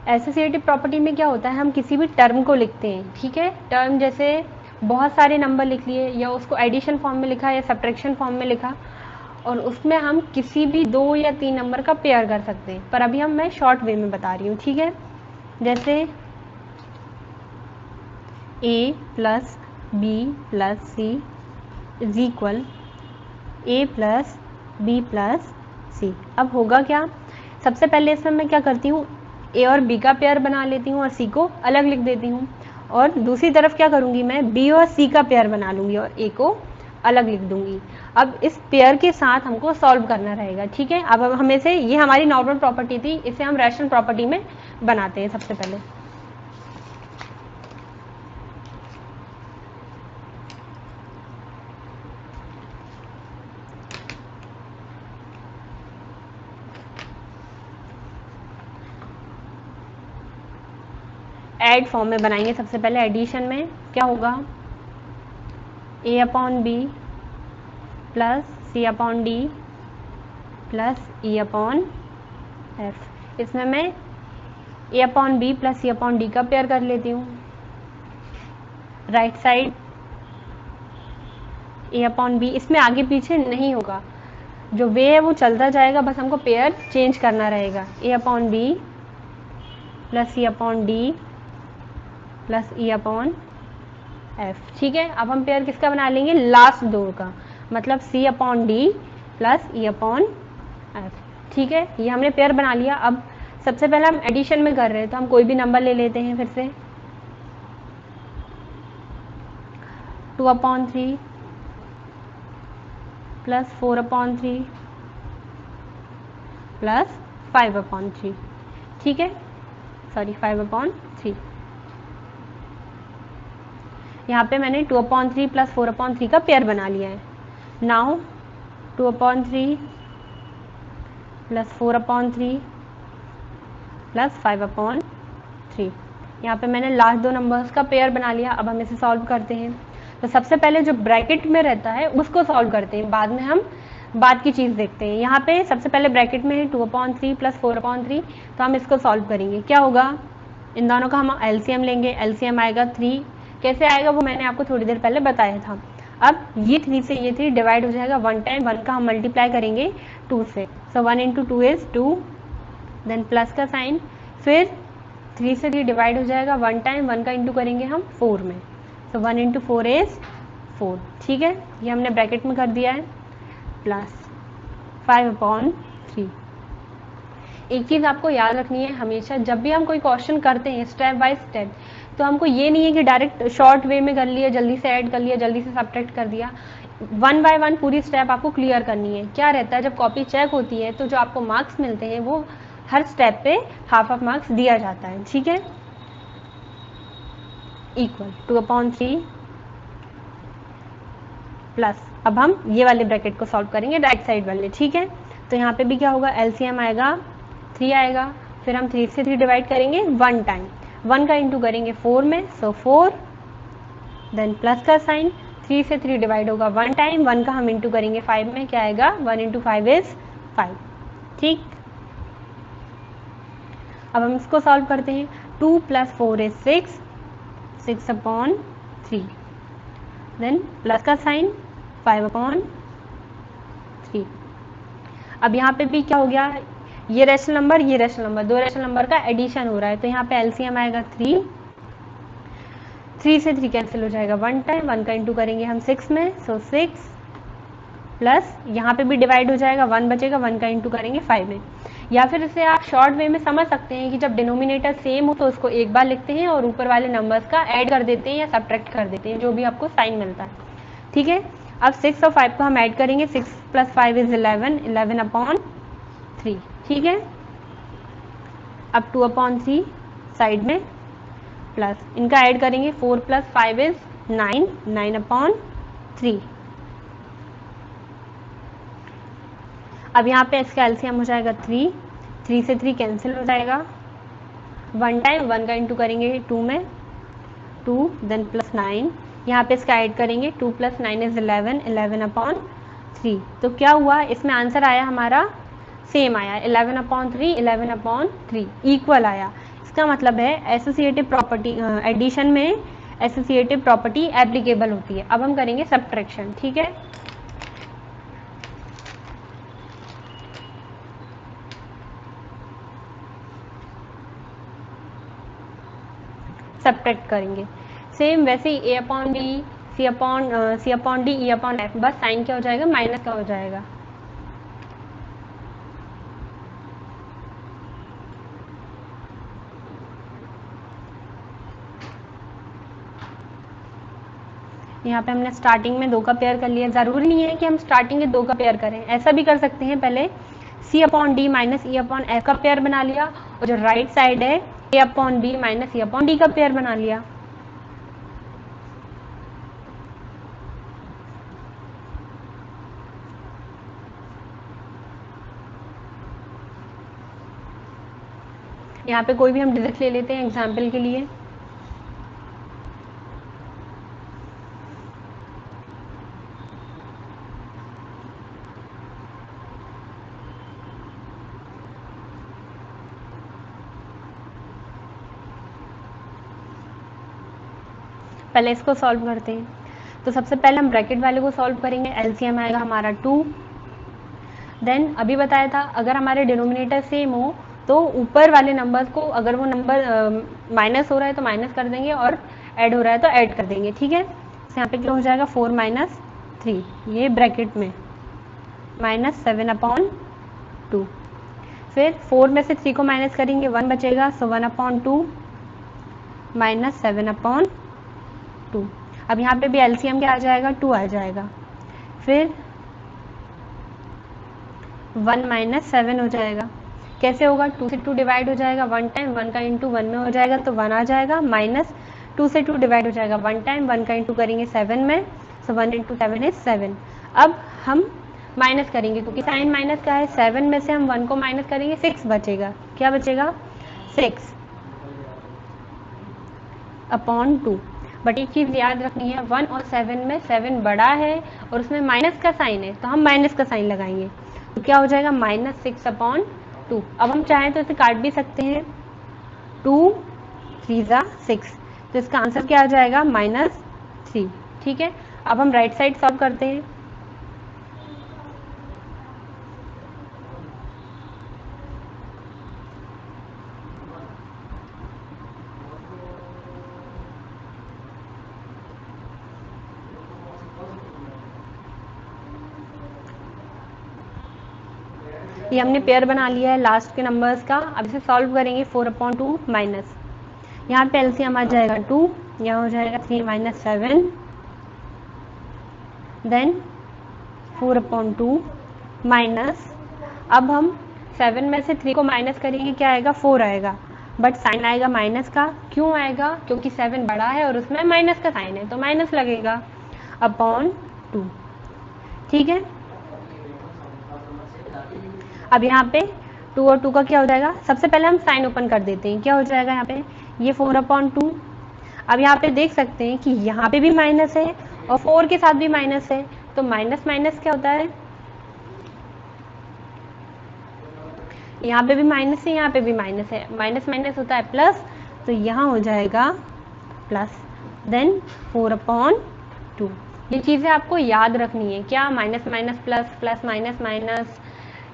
Associative property में क्या होता है, हम किसी भी टर्म को लिखते हैं, ठीक है। टर्म जैसे बहुत सारे नंबर लिख लिए, या उसको एडिशन फॉर्म में लिखा या सब्ट्रैक्शन फॉर्म में लिखा, और उसमें हम किसी भी 2 या 3 नंबर का पेयर कर सकते हैं, पर अभी मैं शॉर्ट वे में बता रही हूँ, ठीक है। जैसे a plus B plus C is equal a plus B plus C. अब होगा क्या, सबसे पहले इसमें मैं क्या करती हूँ, a और b का पेयर बना लेती हूँ और c को अलग लिख देती हूँ, और दूसरी तरफ क्या करूँगी, मैं b और c का पेयर बना लूँगी और a को अलग लिख दूंगी। अब इस पेयर के साथ हमको सॉल्व करना रहेगा, ठीक है। अब हमें से, ये हमारी नॉर्मल प्रॉपर्टी थी, इसे हम रैशनल प्रॉपर्टी में बनाते हैं। सबसे पहले ऐड फॉर्म में बनाएंगे। सबसे पहले एडिशन में क्या होगा, a upon B plus C upon D plus E upon F. इसमें मैं a upon B plus C upon D का पेयर कर लेती हूँ, right side a upon B, इसमें आगे पीछे नहीं होगा, जो वे है वो चलता जाएगा, बस हमको पेयर चेंज करना रहेगा। a upon B plus C upon D plus E upon F, ठीक है। अब हम पेयर किसका बना लेंगे, लास्ट दो का, मतलब C upon D plus E upon F, ठीक है। ये हमने पेयर बना लिया। अब सबसे पहले हम एडिशन में कर रहे हैं, तो हम कोई भी नंबर ले लेते हैं। फिर से 2 अपॉन 3 प्लस 4 अपॉन 3 प्लस 5/3, ठीक है, सॉरी 5/3। यहाँ पे मैंने 2/3 प्लस 4/3 का पेयर बना लिया है। नाउ 2/3 प्लस 4/3 प्लस 5/3, यहाँ पे मैंने लास्ट दो नंबर्स का पेयर बना लिया। अब हम इसे सॉल्व करते हैं। तो सबसे पहले जो ब्रैकेट में रहता है उसको सॉल्व करते हैं, बाद में हम बाद की चीज़ देखते हैं। यहाँ पे सबसे पहले ब्रैकेट में है 2/3 प्लस 4/3, तो हम इसको सॉल्व करेंगे। क्या होगा, इन दोनों का हम एलसीएम लेंगे, एलसीएम आएगा 3। कैसे आएगा वो मैंने आपको थोड़ी देर पहले बताया था। अब ये 3 से ये 3 डिवाइड हो जाएगा 1 टाइम, 1 का हम मल्टीप्लाई करेंगे 2 से, सो 1 × 2 इज 2, देन प्लस का साइन, फिर 3 से 3 डिवाइड हो जाएगा 1 टाइम, 1 का इंटू करेंगे हम 4 में, सो 1 × 4 इज 4, ठीक है, ये हमने ब्रैकेट में कर दिया है, प्लस 5/3। एक चीज़ आपको याद रखनी है, हमेशा जब भी हम कोई क्वेश्चन करते हैं स्टेप बाय स्टेप, तो हमको ये नहीं है कि डायरेक्ट शॉर्ट वे में कर लिया, जल्दी से ऐड कर लिया, जल्दी से सब्ट्रैक्ट कर दिया। 1 बाय 1 पूरी स्टेप आपको क्लियर करनी है। क्या रहता है, जब कॉपी चेक होती है तो जो आपको मार्क्स मिलते हैं वो हर स्टेप पे हाफ मार्क्स दिया जाता है, ठीक है। इक्वल 2/3 प्लस, अब हम ये वाले ब्रैकेट को सॉल्व करेंगे राइट साइड वाले, ठीक है। तो यहाँ पे भी क्या होगा, एलसीएम आएगा 3 आएगा, फिर हम 3 से 3 डिवाइड करेंगे 1 टाइम, 1 का इंटू करेंगे 4 में, सो 4, देन प्लस का साइन, 3 से 3 डिवाइड होगा 1 टाइम, 1 का हम इंटू करेंगे 5 में, क्या आएगा, 1 × 5 इज 5, ठीक। अब हम इसको सॉल्व करते हैं। 2 + 4 इज 6, 6/3, देन प्लस का साइन 5/3। अब यहाँ पे भी क्या हो गया, ये रेशनल नंबर, ये रेशनल नंबर, दो रेशनल नंबर का एडिशन हो रहा है, तो यहाँ पे एलसीएम आएगा 3, 3 से 3 कैंसिल हो जाएगा 1 टाइम, 1 का इंटू करेंगे हम 6 में, सो 6 प्लस यहाँ पे भी डिवाइड हो जाएगा, 1 बचेगा, 1 का इंटू करेंगे 5 में। या फिर इसे आप शॉर्ट वे में समझ सकते हैं कि जब डिनोमिनेटर सेम हो तो उसको एक बार लिखते हैं और ऊपर वाले नंबर्स का ऐड कर देते हैं या सब्ट्रैक्ट कर देते हैं, जो भी आपको साइन मिलता है, ठीक है। अब 6 और 5 को हम ऐड करेंगे, 6 + 5 इज 11, 11/3, ठीक है। अब 2/3 साइड में, प्लस इनका ऐड करेंगे, 4 + 5 इज 9, 9/3। अब यहाँ पे इसका एलसीएम हो जाएगा 3, 3 से 3 कैंसिल हो जाएगा, 1 टाइम, 1 का इंटू करेंगे 2 में, 2, देन प्लस 9, यहाँ पे इसका ऐड करेंगे, 2 + 9 इज 11, 11/3। तो क्या हुआ, इसमें आंसर आया हमारा सेम आया, 11/3, 11/3 इक्वल आया। इसका मतलब है एसोसिएटिव प्रॉपर्टी, एडिशन में एसोसिएटिव प्रॉपर्टी एप्लीकेबल होती है। अब हम करेंगे सब्ट्रैक्शन, ठीक है। सब्ट्रैक्ट करेंगे सेम वैसे ही, A/B, C/D, E/F, बस साइन क्या हो जाएगा, माइनस का हो जाएगा। यहाँ पे हमने स्टार्टिंग में 2 का पेयर कर लिया, ज़रूरी नहीं है कि हम स्टार्टिंग में 2 का पेयर करें, ऐसा भी कर सकते हैं, पहले C/D माइनस E/F का पेयर बना लिया, और जो राइट साइड है A/B माइनस E/D का पेयर बना लिया। यहाँ पे कोई भी हम डिजिट ले लेते हैं एग्जाम्पल के लिए। पहले इसको सॉल्व करते हैं। तो सबसे पहले हम ब्रैकेट वाले को सॉल्व करेंगे, एलसीएम आएगा हमारा 2, देन अभी बताया था अगर हमारे डिनोमिनेटर सेम हो तो ऊपर वाले नंबर्स को, अगर वो नंबर माइनस हो रहा है तो माइनस कर देंगे और ऐड हो रहा है तो ऐड कर देंगे, ठीक है। तो यहाँ पे क्या हो जाएगा, 4 - 3, ये ब्रैकेट में, -7/2, फिर 4 में से 3 को माइनस करेंगे, 1 बचेगा, सो 1/2 -7/2। अब यहाँ पे भी एलसीएम क्या आ जाएगा, 2 आ जाएगा, फिर 1 - 7 हो जाएगा। कैसे होगा, 2 से 2 डिवाइड हो जाएगा 1 टाइम, 1 का इंटू 1 में हो जाएगा तो 1 आ जाएगा, माइनस 2 से 2 डिवाइड हो जाएगा 1 टाइम, 1 का इंटू करेंगे 7 में, सो 1 इंटू 7 इज 7। अब हम माइनस करेंगे क्योंकि साइन माइनस का है, 7 में से हम 1 को माइनस करेंगे 6 बचेगा, क्या बचेगा 6 अपॉन 2। बट एक चीज़ याद रखनी है, 1 और 7 में 7 बड़ा है और उसमें माइनस का साइन है तो हम माइनस का साइन लगाएंगे, तो क्या हो जाएगा -6 अपॉन 2। अब हम चाहें तो इसे काट भी सकते हैं, 2 3 ज़ा 6, तो इसका आंसर क्या आ जाएगा -3। ठीक है, अब हम राइट साइड सॉल्व करते हैं। ये हमने पेयर बना लिया है लास्ट के नंबर्स का। अब इसे सॉल्व करेंगे 4/2 माइनस, यहाँ पे एलसीएम आ जाएगा 2, यहाँ हो जाएगा 3 - 7, देन 4/2 माइनस, अब हम 7 में से 3 को माइनस करेंगे, क्या आएगा 4 आएगा, बट साइन आएगा माइनस का। क्यों आएगा, क्योंकि 7 बड़ा है और उसमें माइनस का साइन है तो माइनस लगेगा अपॉन 2। ठीक है, अब यहाँ पे 2 और 2 का क्या हो जाएगा, सबसे पहले हम साइन ओपन कर देते हैं, क्या हो जाएगा यहाँ पे ये 4/2। अब यहाँ पे देख सकते हैं कि यहाँ पे भी माइनस है और 4 के साथ भी माइनस है, तो माइनस माइनस क्या होता है, यहाँ पे भी माइनस है यहाँ पे भी माइनस है, माइनस माइनस होता है प्लस, तो यहाँ हो जाएगा प्लस, देन 4/2। ये चीज़ें आपको याद रखनी है, क्या minus minus plus, plus minus minus,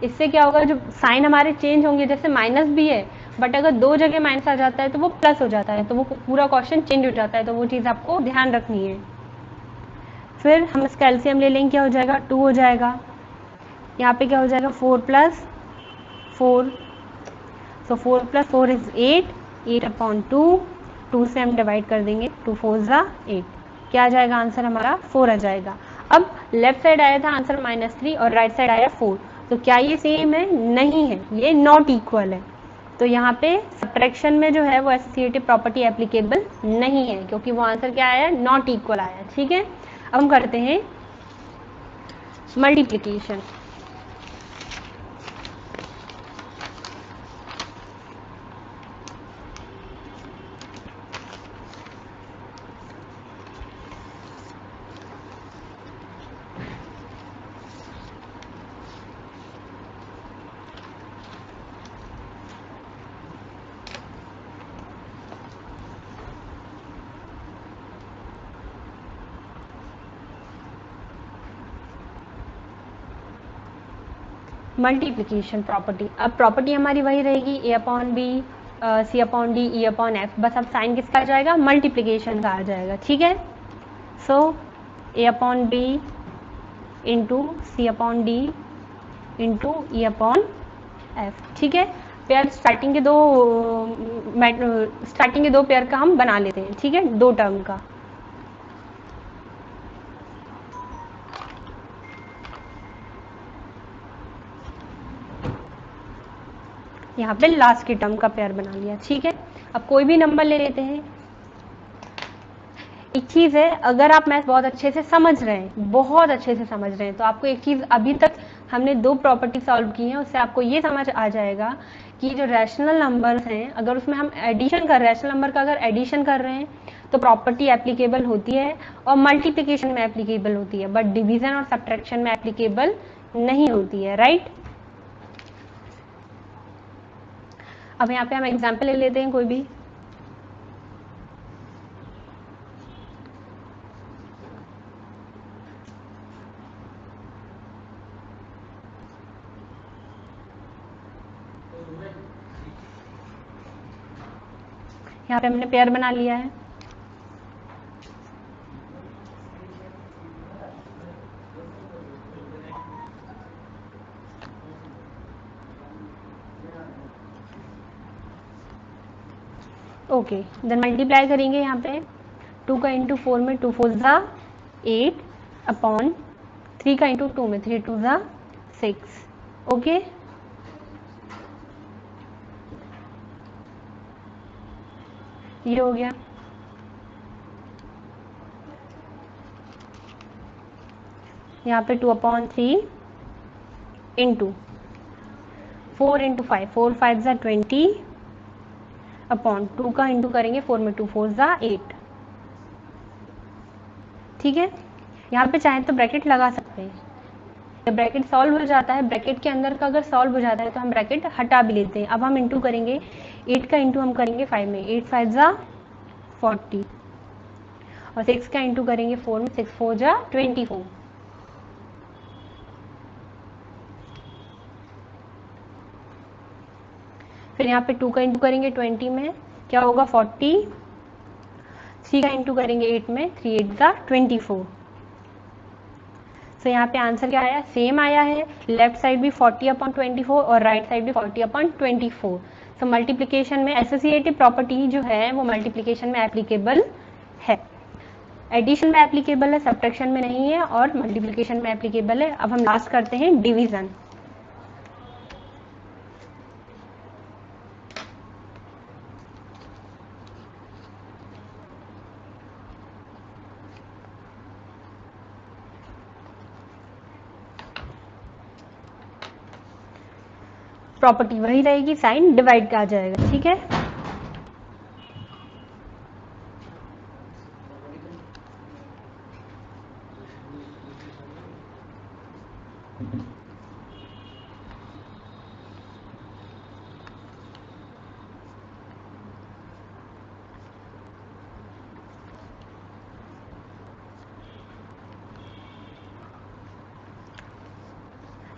इससे क्या होगा जो साइन हमारे चेंज होंगे, जैसे माइनस भी है बट अगर 2 जगह माइनस आ जाता है तो वो प्लस हो जाता है, तो वो पूरा क्वेश्चन चेंज हो जाता है, तो वो चीज़ आपको ध्यान रखनी है। फिर हम इसका एलसीएम ले लेंगे, क्या हो जाएगा 2 हो जाएगा, यहाँ पे क्या हो जाएगा 4 + 4, सो 4 + 4 इज 8, 8/2, 2 से हम डिवाइड कर देंगे, 2 4 ज़ा 8, क्या आ जाएगा आंसर हमारा 4 आ जाएगा। अब लेफ्ट साइड आया था आंसर -3 और राइट साइड आया 4, तो क्या ये सेम है, नहीं है, ये नॉट इक्वल है, तो यहाँ पे सब्ट्रैक्शन में जो है वो एसोसिएटिव प्रॉपर्टी एप्लीकेबल नहीं है, क्योंकि वो आंसर क्या आया, नॉट इक्वल आया। ठीक है, अब हम करते हैं मल्टीप्लिकेशन। मल्टीप्लिकेशन प्रॉपर्टी, अब प्रॉपर्टी हमारी वही रहेगी A/B, C/D, E/F, बस अब साइन किसका आ जाएगा, मल्टीप्लिकेशन का आ जाएगा। ठीक है, सो A/B into C/D into E/F। ठीक है, पेयर स्टार्टिंग के दो पेयर का हम बना लेते हैं। ठीक है, 2 टर्म का, यहाँ पे लास्ट की टर्म का पेयर बना लिया। ठीक है, अब कोई भी नंबर ले लेते हैं। एक चीज़ है, अगर आप मैथ बहुत अच्छे से समझ रहे हैं, बहुत अच्छे से समझ रहे हैं, तो आपको एक चीज़, अभी तक हमने 2 प्रॉपर्टी सॉल्व की हैं, उससे आपको ये समझ आ जाएगा कि जो रैशनल नंबर्स हैं, अगर उसमें हम एडिशन कर, रैशनल नंबर का अगर एडिशन कर रहे हैं तो प्रॉपर्टी एप्लीकेबल होती है और मल्टीप्लिकेशन में एप्लीकेबल होती है, बट डिवीजन और सब्ट्रैक्शन में एप्लीकेबल नहीं होती है। राइट, अब यहाँ पे हम एग्जाम्पल ले लेते हैं कोई भी। यहाँ पे हमने पेयर बना लिया है। ओके, देन मल्टीप्लाई करेंगे यहाँ पे 2 का इंटू 4 में 2 4 ज़ा 8 अपॉन 3 का इंटू 2 में 3 2 ज़ा 6। ओके, ये हो गया। यहाँ पे 2/3 इंटू 4 इंटू 5, 4 5 ज़ा 20 अपॉन 2 का इंटू करेंगे 4 में 2 4 ज़ा 8। ठीक है, यहाँ पे चाहे तो ब्रैकेट लगा सकते हैं। जब ब्रैकेट सॉल्व हो जाता है, ब्रैकेट के अंदर का अगर सॉल्व हो जाता है तो हम ब्रैकेट हटा भी लेते हैं। अब हम इंटू करेंगे, 8 का इंटू हम करेंगे 5 में, 8 5 ज़ा 40 और 6 का इंटू करेंगे 4 में, 6 4 ज़ा 24। फिर यहाँ पे 2 का इंटू करेंगे 20 में, क्या होगा 40। 3 का इंटू करेंगे 8 में, 3 8 ज़ा 24। सो यहाँ पे आंसर क्या आया, सेम आया है। लेफ्ट साइड भी 40/24 और राइट साइड भी 40/24। सो मल्टीप्लिकेशन में एसोसिएटिव प्रॉपर्टी जो है वो मल्टीप्लिकेशन में एप्लीकेबल है, एडिशन में एप्लीकेबल है, सब्ट्रैक्शन में नहीं है, और मल्टीप्लिकेशन में एप्लीकेबल है। अब हम लास्ट करते हैं डिवीजन। प्रॉपर्टी वही रहेगी, साइन डिवाइड का आ जाएगा। ठीक है,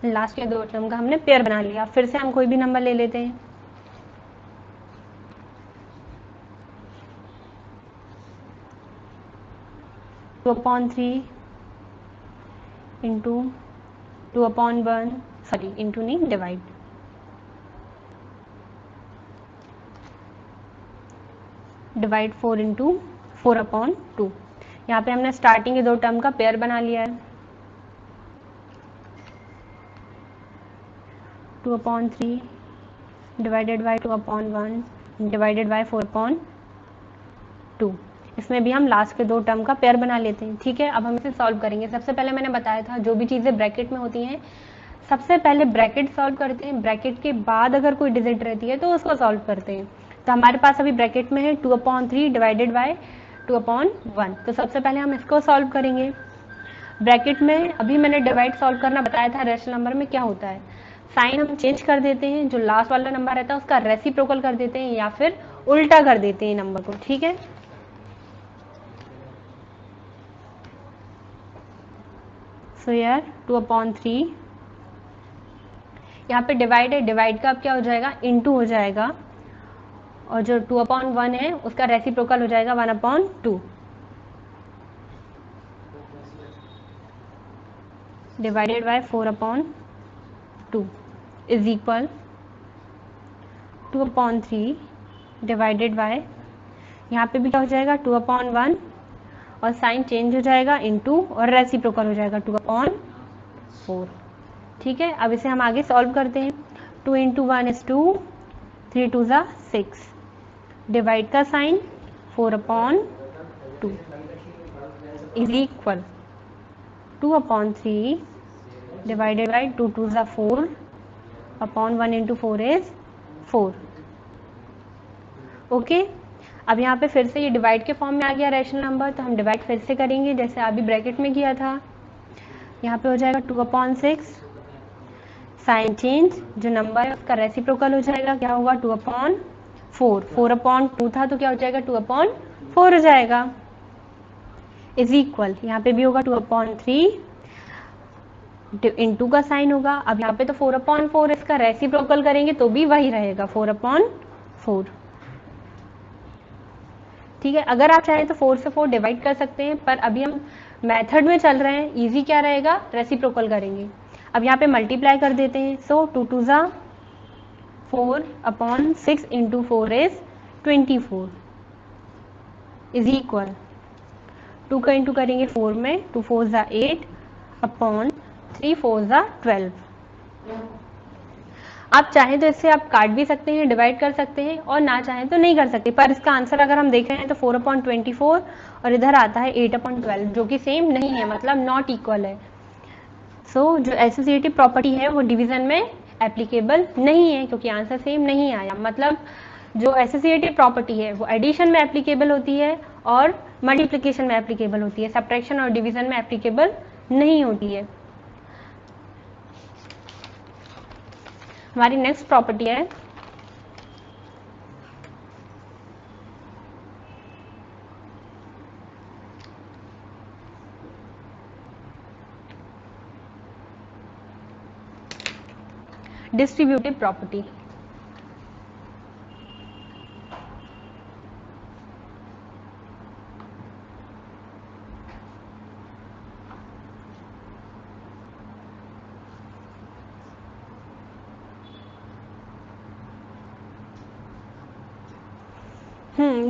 लास्ट के 2 टर्म का हमने पेयर बना लिया। फिर से हम कोई भी नंबर ले लेते हैं। Two upon 3 into 2/1, sorry into नहीं, डिवाइड, डिवाइड 4 इंटू 4/2। यहाँ पे हमने स्टार्टिंग के 2 टर्म का पेयर बना लिया है। 2/3 डिवाइडेड बाई 2/1 डिवाइडेड बाई 4/2। इसमें भी हम लास्ट के 2 टर्म का पेयर बना लेते हैं। ठीक है, अब हम इसे सॉल्व करेंगे। सबसे पहले मैंने बताया था जो भी चीज़ें ब्रैकेट में होती हैं सबसे पहले ब्रैकेट सॉल्व करते हैं, ब्रैकेट के बाद अगर कोई डिजिट रहती है तो उसको सॉल्व करते हैं। तो हमारे पास अभी ब्रैकेट में है 2/3 डिवाइडेड बाई 2/1। तो सबसे पहले हम इसको सॉल्व करेंगे। ब्रैकेट में अभी मैंने डिवाइड सॉल्व करना बताया था, रेशनल नंबर में क्या होता है, साइन हम चेंज कर देते हैं, जो लास्ट वाला नंबर रहता है उसका रेसिप्रोकल कर देते हैं या फिर उल्टा कर देते हैं नंबर को। ठीक है, सो यार 2/3 यहाँ पे डिवाइड है, डिवाइड का अब क्या हो जाएगा, इनटू हो जाएगा, और जो 2/1 है उसका रेसिप्रोकल हो जाएगा 1/2 divided by 4/2 is equal 2/3 divided by, यहाँ पे भी क्या हो जाएगा 2/1 और साइन चेंज हो जाएगा इनटू और रेसिप्रोकल हो जाएगा 2/4। ठीक है, अब इसे हम आगे सॉल्व करते हैं। 2 इंटू 1 इज 2, 3 2 ज़ा 6, डिवाइड का sign 4/2 is equal 2/3 divided by 2 2 ज़ा 4 अपॉन 1 इंटू 4 इज 4। ओके, अब यहाँ पे फिर से ये डिवाइड के फॉर्म में आ गया रेशनल नंबर, तो हम डिवाइड फिर से करेंगे जैसे अभी ब्रैकेट में किया था। यहाँ पे हो जाएगा 2/6, साइन चेंज, जो नंबर है उसका रेसिप्रोकल हो जाएगा, क्या होगा 2/4, 4/2 था तो क्या हो जाएगा 2/4 हो जाएगा, इज इक्वल, यहाँ पे भी होगा 2/3 इंटू का साइन होगा। अब यहाँ पे तो 4/4 इसका रेसिप्रोकल करेंगे तो भी वही रहेगा 4/4। ठीक है, अगर आप चाहें तो 4 से 4 डिवाइड कर सकते हैं, पर अभी हम मेथड में चल रहे हैं, इजी क्या रहेगा, रेसिप्रोकल करेंगे। अब यहाँ पे मल्टीप्लाई कर देते हैं, सो 2 2 ज़ा 4/6 इंटू 4 इज 24 इज इक्वल, 2 का इंटू करेंगे 4 में, 2 4 ज़ा 8 अपॉन 3 4 ज़ा 12। आप चाहें तो इससे आप काट भी सकते हैं, डिवाइड कर सकते हैं, और ना चाहें तो नहीं कर सकते। पर इसका आंसर अगर हम देख रहे हैं तो 4/24 और इधर आता है 8/12, जो कि सेम नहीं है, मतलब नॉट इक्वल है। सो जो एसोसिएटिव प्रॉपर्टी है वो डिवीजन में एप्लीकेबल नहीं है, क्योंकि आंसर सेम नहीं आया। मतलब जो एसोसिएटिव प्रॉपर्टी है वो एडिशन में एप्लीकेबल होती है और मल्टीप्लिकेशन में एप्लीकेबल होती है, सब्ट्रैक्शन और डिवीजन में एप्लीकेबल नहीं होती है। हमारी नेक्स्ट प्रॉपर्टी है डिस्ट्रीब्यूटिव प्रॉपर्टी।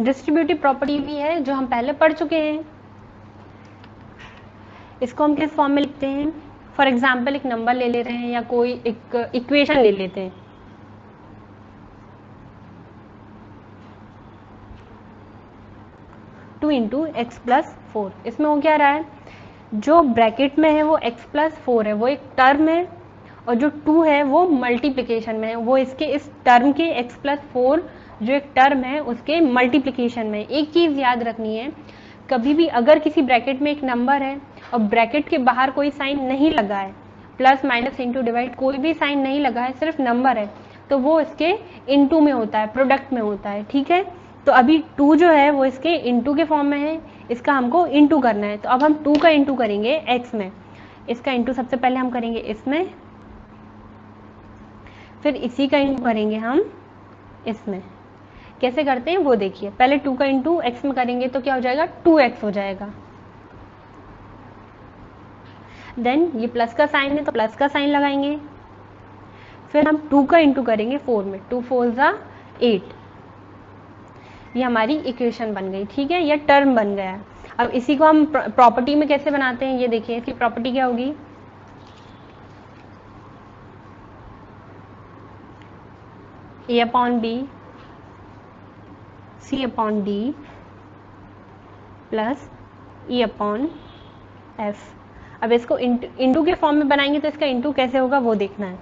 डिस्ट्रीब्यूटिव प्रॉपर्टी भी है जो हम पहले पढ़ चुके हैं। इसको हम किस फॉर्म में लिखते हैं? फॉर एग्जाम्पल एक नंबर ले ले रहे हैं या कोई एक इक्वेशन ले लेते हैं। Two into x plus four, इसमें हो क्या रहा है, जो ब्रैकेट में है वो x प्लस फोर है, वो एक टर्म है, और जो 2 है वो मल्टीप्लिकेशन में है, वो इसके इस टर्म के x प्लस फोर जो एक टर्म है उसके मल्टीप्लिकेशन में। एक चीज़ याद रखनी है, कभी भी अगर किसी ब्रैकेट में एक नंबर है और ब्रैकेट के बाहर कोई साइन नहीं लगा है, प्लस माइनस इंटू डिवाइड कोई भी साइन नहीं लगा है, सिर्फ नंबर है, तो वो इसके इंटू में होता है, प्रोडक्ट में होता है। ठीक है, तो अभी 2 जो है वो इसके इंटू के फॉर्म में है, इसका हमको इंटू करना है। तो अब हम 2 का इंटू करेंगे x में, इसका इंटू सबसे पहले हम करेंगे इसमें, फिर इसी का इंटू करेंगे हम इसमें। कैसे करते हैं वो देखिए, पहले 2 का इंटू एक्स में करेंगे तो क्या हो जाएगा, 2x हो जाएगा। देन ये प्लस का साइन है तो प्लस का साइन लगाएंगे, फिर हम 2 का इंटू करेंगे 4 में, 2 4 ज़ा 8, ये हमारी इक्वेशन बन गई। ठीक है, ये टर्म बन गया। अब इसी को हम प्रॉपर्टी में कैसे बनाते हैं ये देखिए, इसकी प्रॉपर्टी क्या होगी, a/b c/d प्लस e/f। अब इसको इंटू के फॉर्म में बनाएंगे तो इसका इंटू कैसे होगा वो देखना है।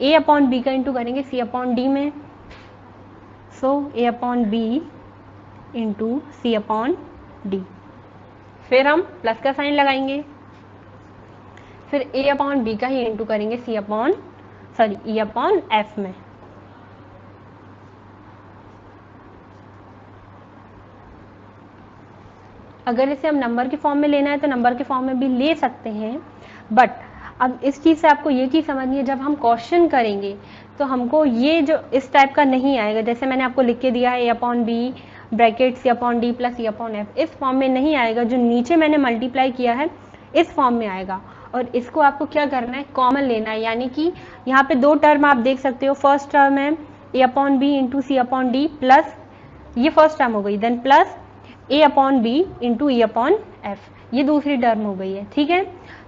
a/b का इंटू करेंगे c/d में, सो a/b इंटू c/d, फिर हम प्लस का साइन लगाएंगे, फिर a/b का ही इंटू करेंगे e/f में। अगर इसे हम नंबर के फॉर्म में लेना है तो नंबर के फॉर्म में भी ले सकते हैं, बट अब इस चीज़ से आपको ये चीज़ समझनी है, जब हम क्वेश्चन करेंगे तो हमको ये जो इस टाइप का नहीं आएगा, जैसे मैंने आपको लिख के दिया है a/b bracket c/d plus e/f, इस फॉर्म में नहीं आएगा। जो नीचे मैंने मल्टीप्लाई किया है इस फॉर्म में आएगा, और इसको आपको क्या करना है, कॉमन लेना है। यानी कि यहाँ पे 2 टर्म आप देख सकते हो, फर्स्ट टर्म है a/b इंटू c/d प्लस, ये फर्स्ट टर्म हो गई, then plus a/b into e/f, ये दूसरी टर्म हो गई है। ठीक है,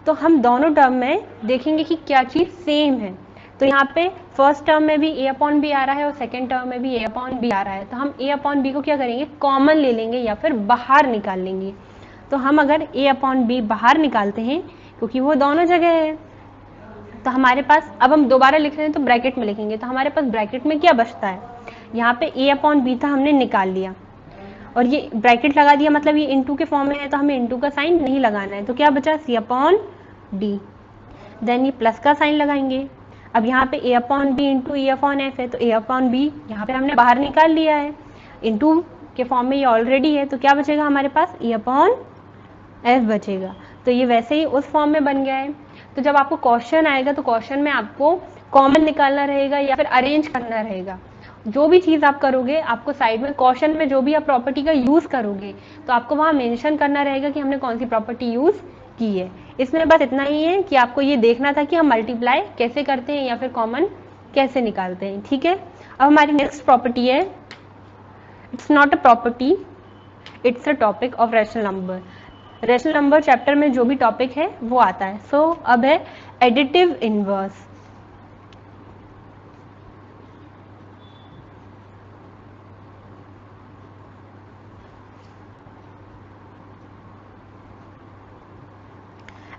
तो हम दोनों टर्म में देखेंगे कि क्या चीज़ सेम है। तो यहाँ पे फर्स्ट टर्म में भी a/b आ रहा है और सेकेंड टर्म में भी a/b आ रहा है, तो हम a/b को क्या करेंगे, कॉमन ले लेंगे या फिर बाहर निकाल लेंगे। तो हम अगर a/b बाहर निकालते हैं, क्योंकि वो दोनों जगह है, तो हमारे पास, अब हम दोबारा लिख रहे हैं तो ब्रैकेट में लिखेंगे, तो हमारे पास ब्रैकेट में क्या बचता है, यहाँ पे a/b था हमने निकाल लिया, और ये ब्रैकेट लगा दिया, मतलब ये इंटू के फॉर्म में है तो हमें इंटू का साइन नहीं लगाना है, तो क्या बचा c/d, देन ये प्लस का साइन लगाएंगे। अब यहाँ पे a/b इंटू e/f है, तो a/b यहाँ पे हमने बाहर निकाल लिया है, इंटू के फॉर्म में ये ऑलरेडी है, तो क्या बचेगा हमारे पास, e/f बचेगा। तो ये वैसे ही उस फॉर्म में बन गया है। तो जब आपको क्वेश्चन आएगा तो क्वेश्चन में आपको कॉमन निकालना रहेगा या फिर अरेंज करना रहेगा। जो भी चीज़ आप करोगे, आपको साइड में क्वेश्चन में जो भी आप प्रॉपर्टी का यूज़ करोगे तो आपको वहाँ मेंशन करना रहेगा कि हमने कौन सी प्रॉपर्टी यूज़ की है। इसमें बस इतना ही है कि आपको ये देखना था कि हम मल्टीप्लाई कैसे करते हैं या फिर कॉमन कैसे निकालते हैं। ठीक है, अब हमारी नेक्स्ट प्रॉपर्टी है, it's not a property, it's a topic of rational number. Rational number chapter में जो भी टॉपिक है वो आता है। सो अब है एडिटिव इनवर्स।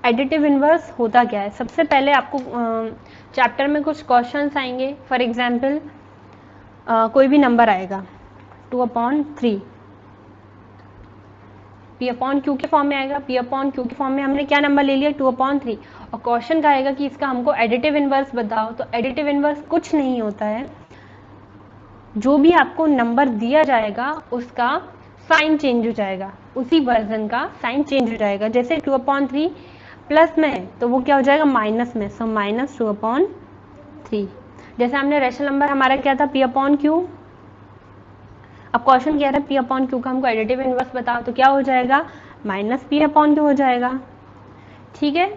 एडिटिव इनवर्स होता क्या है? सबसे पहले आपको चैप्टर में कुछ क्वेश्चंस आएंगे। फॉर एग्जांपल कोई भी नंबर आएगा 2/3 P/Q के फॉर्म में आएगा। P/Q के फॉर्म में हमने क्या नंबर ले लिया? 2/3। और क्वेश्चन का आएगा कि इसका हमको एडिटिव इनवर्स बताओ। तो एडिटिव इनवर्स कुछ नहीं होता है, जो भी आपको नंबर दिया जाएगा उसका साइन चेंज हो जाएगा, उसी वर्जन का साइन चेंज हो जाएगा। जैसे 2/3 प्लस में है तो वो क्या हो जाएगा? माइनस में, सो -2/3। जैसे हमने रेशनल नंबर हमारा क्या था? P/Q। अब क्वेश्चन कह रहा है P/Q का हमको एडिटिव इनवर्स बताओ, तो क्या हो जाएगा? -P/Q हो जाएगा। ठीक है।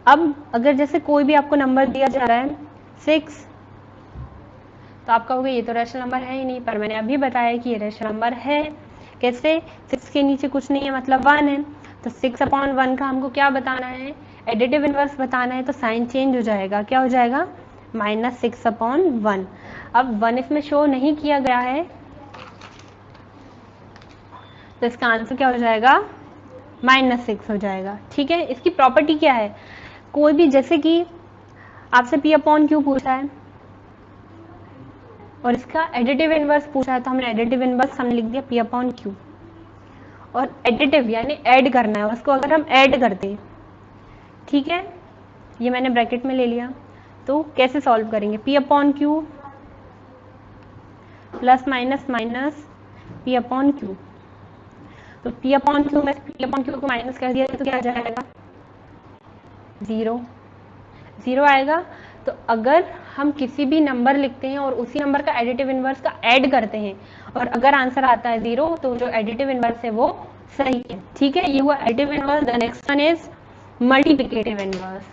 अब अगर जैसे कोई भी आपको नंबर दिया जा रहा है 6, तो आप कहोगे ये तो रेशनल नंबर है ही नहीं, पर मैंने अभी बताया कि ये रेशनल नंबर है। कैसे? 6 के नीचे कुछ नहीं है मतलब 1 है, तो 6/1 का हमको क्या बताना है? एडिटिव इनवर्स बताना है। तो साइन चेंज हो जाएगा, क्या हो जाएगा? -6/1। अब 1 इसमें शो नहीं किया गया है, तो इसका आंसर क्या हो जाएगा? -6 हो जाएगा। ठीक है। इसकी प्रॉपर्टी क्या है? कोई भी, जैसे कि आपसे P/Q पूछा है और इसका एडिटिव इनवर्स पूछा है, तो हमने एडिटिव इनवर्स हमने लिख दिया P/Q। और एडिटिव यानी ऐड करना है उसको, अगर हम ऐड करते हैं, ठीक है, ये मैंने ब्रैकेट में ले लिया। तो कैसे सॉल्व करेंगे? P/Q plus minus minus P/Q। तो P/Q में P/Q को माइनस कर दिया तो क्या आ जाएगा? 0 आएगा। तो अगर हम किसी भी नंबर लिखते हैं और उसी नंबर का एडिटिव इनवर्स का ऐड करते हैं और अगर आंसर आता है 0, तो जो एडिटिव इनवर्स है वो सही है। ठीक है, ये हुआ additive inverse. The next one is multiplicative inverse.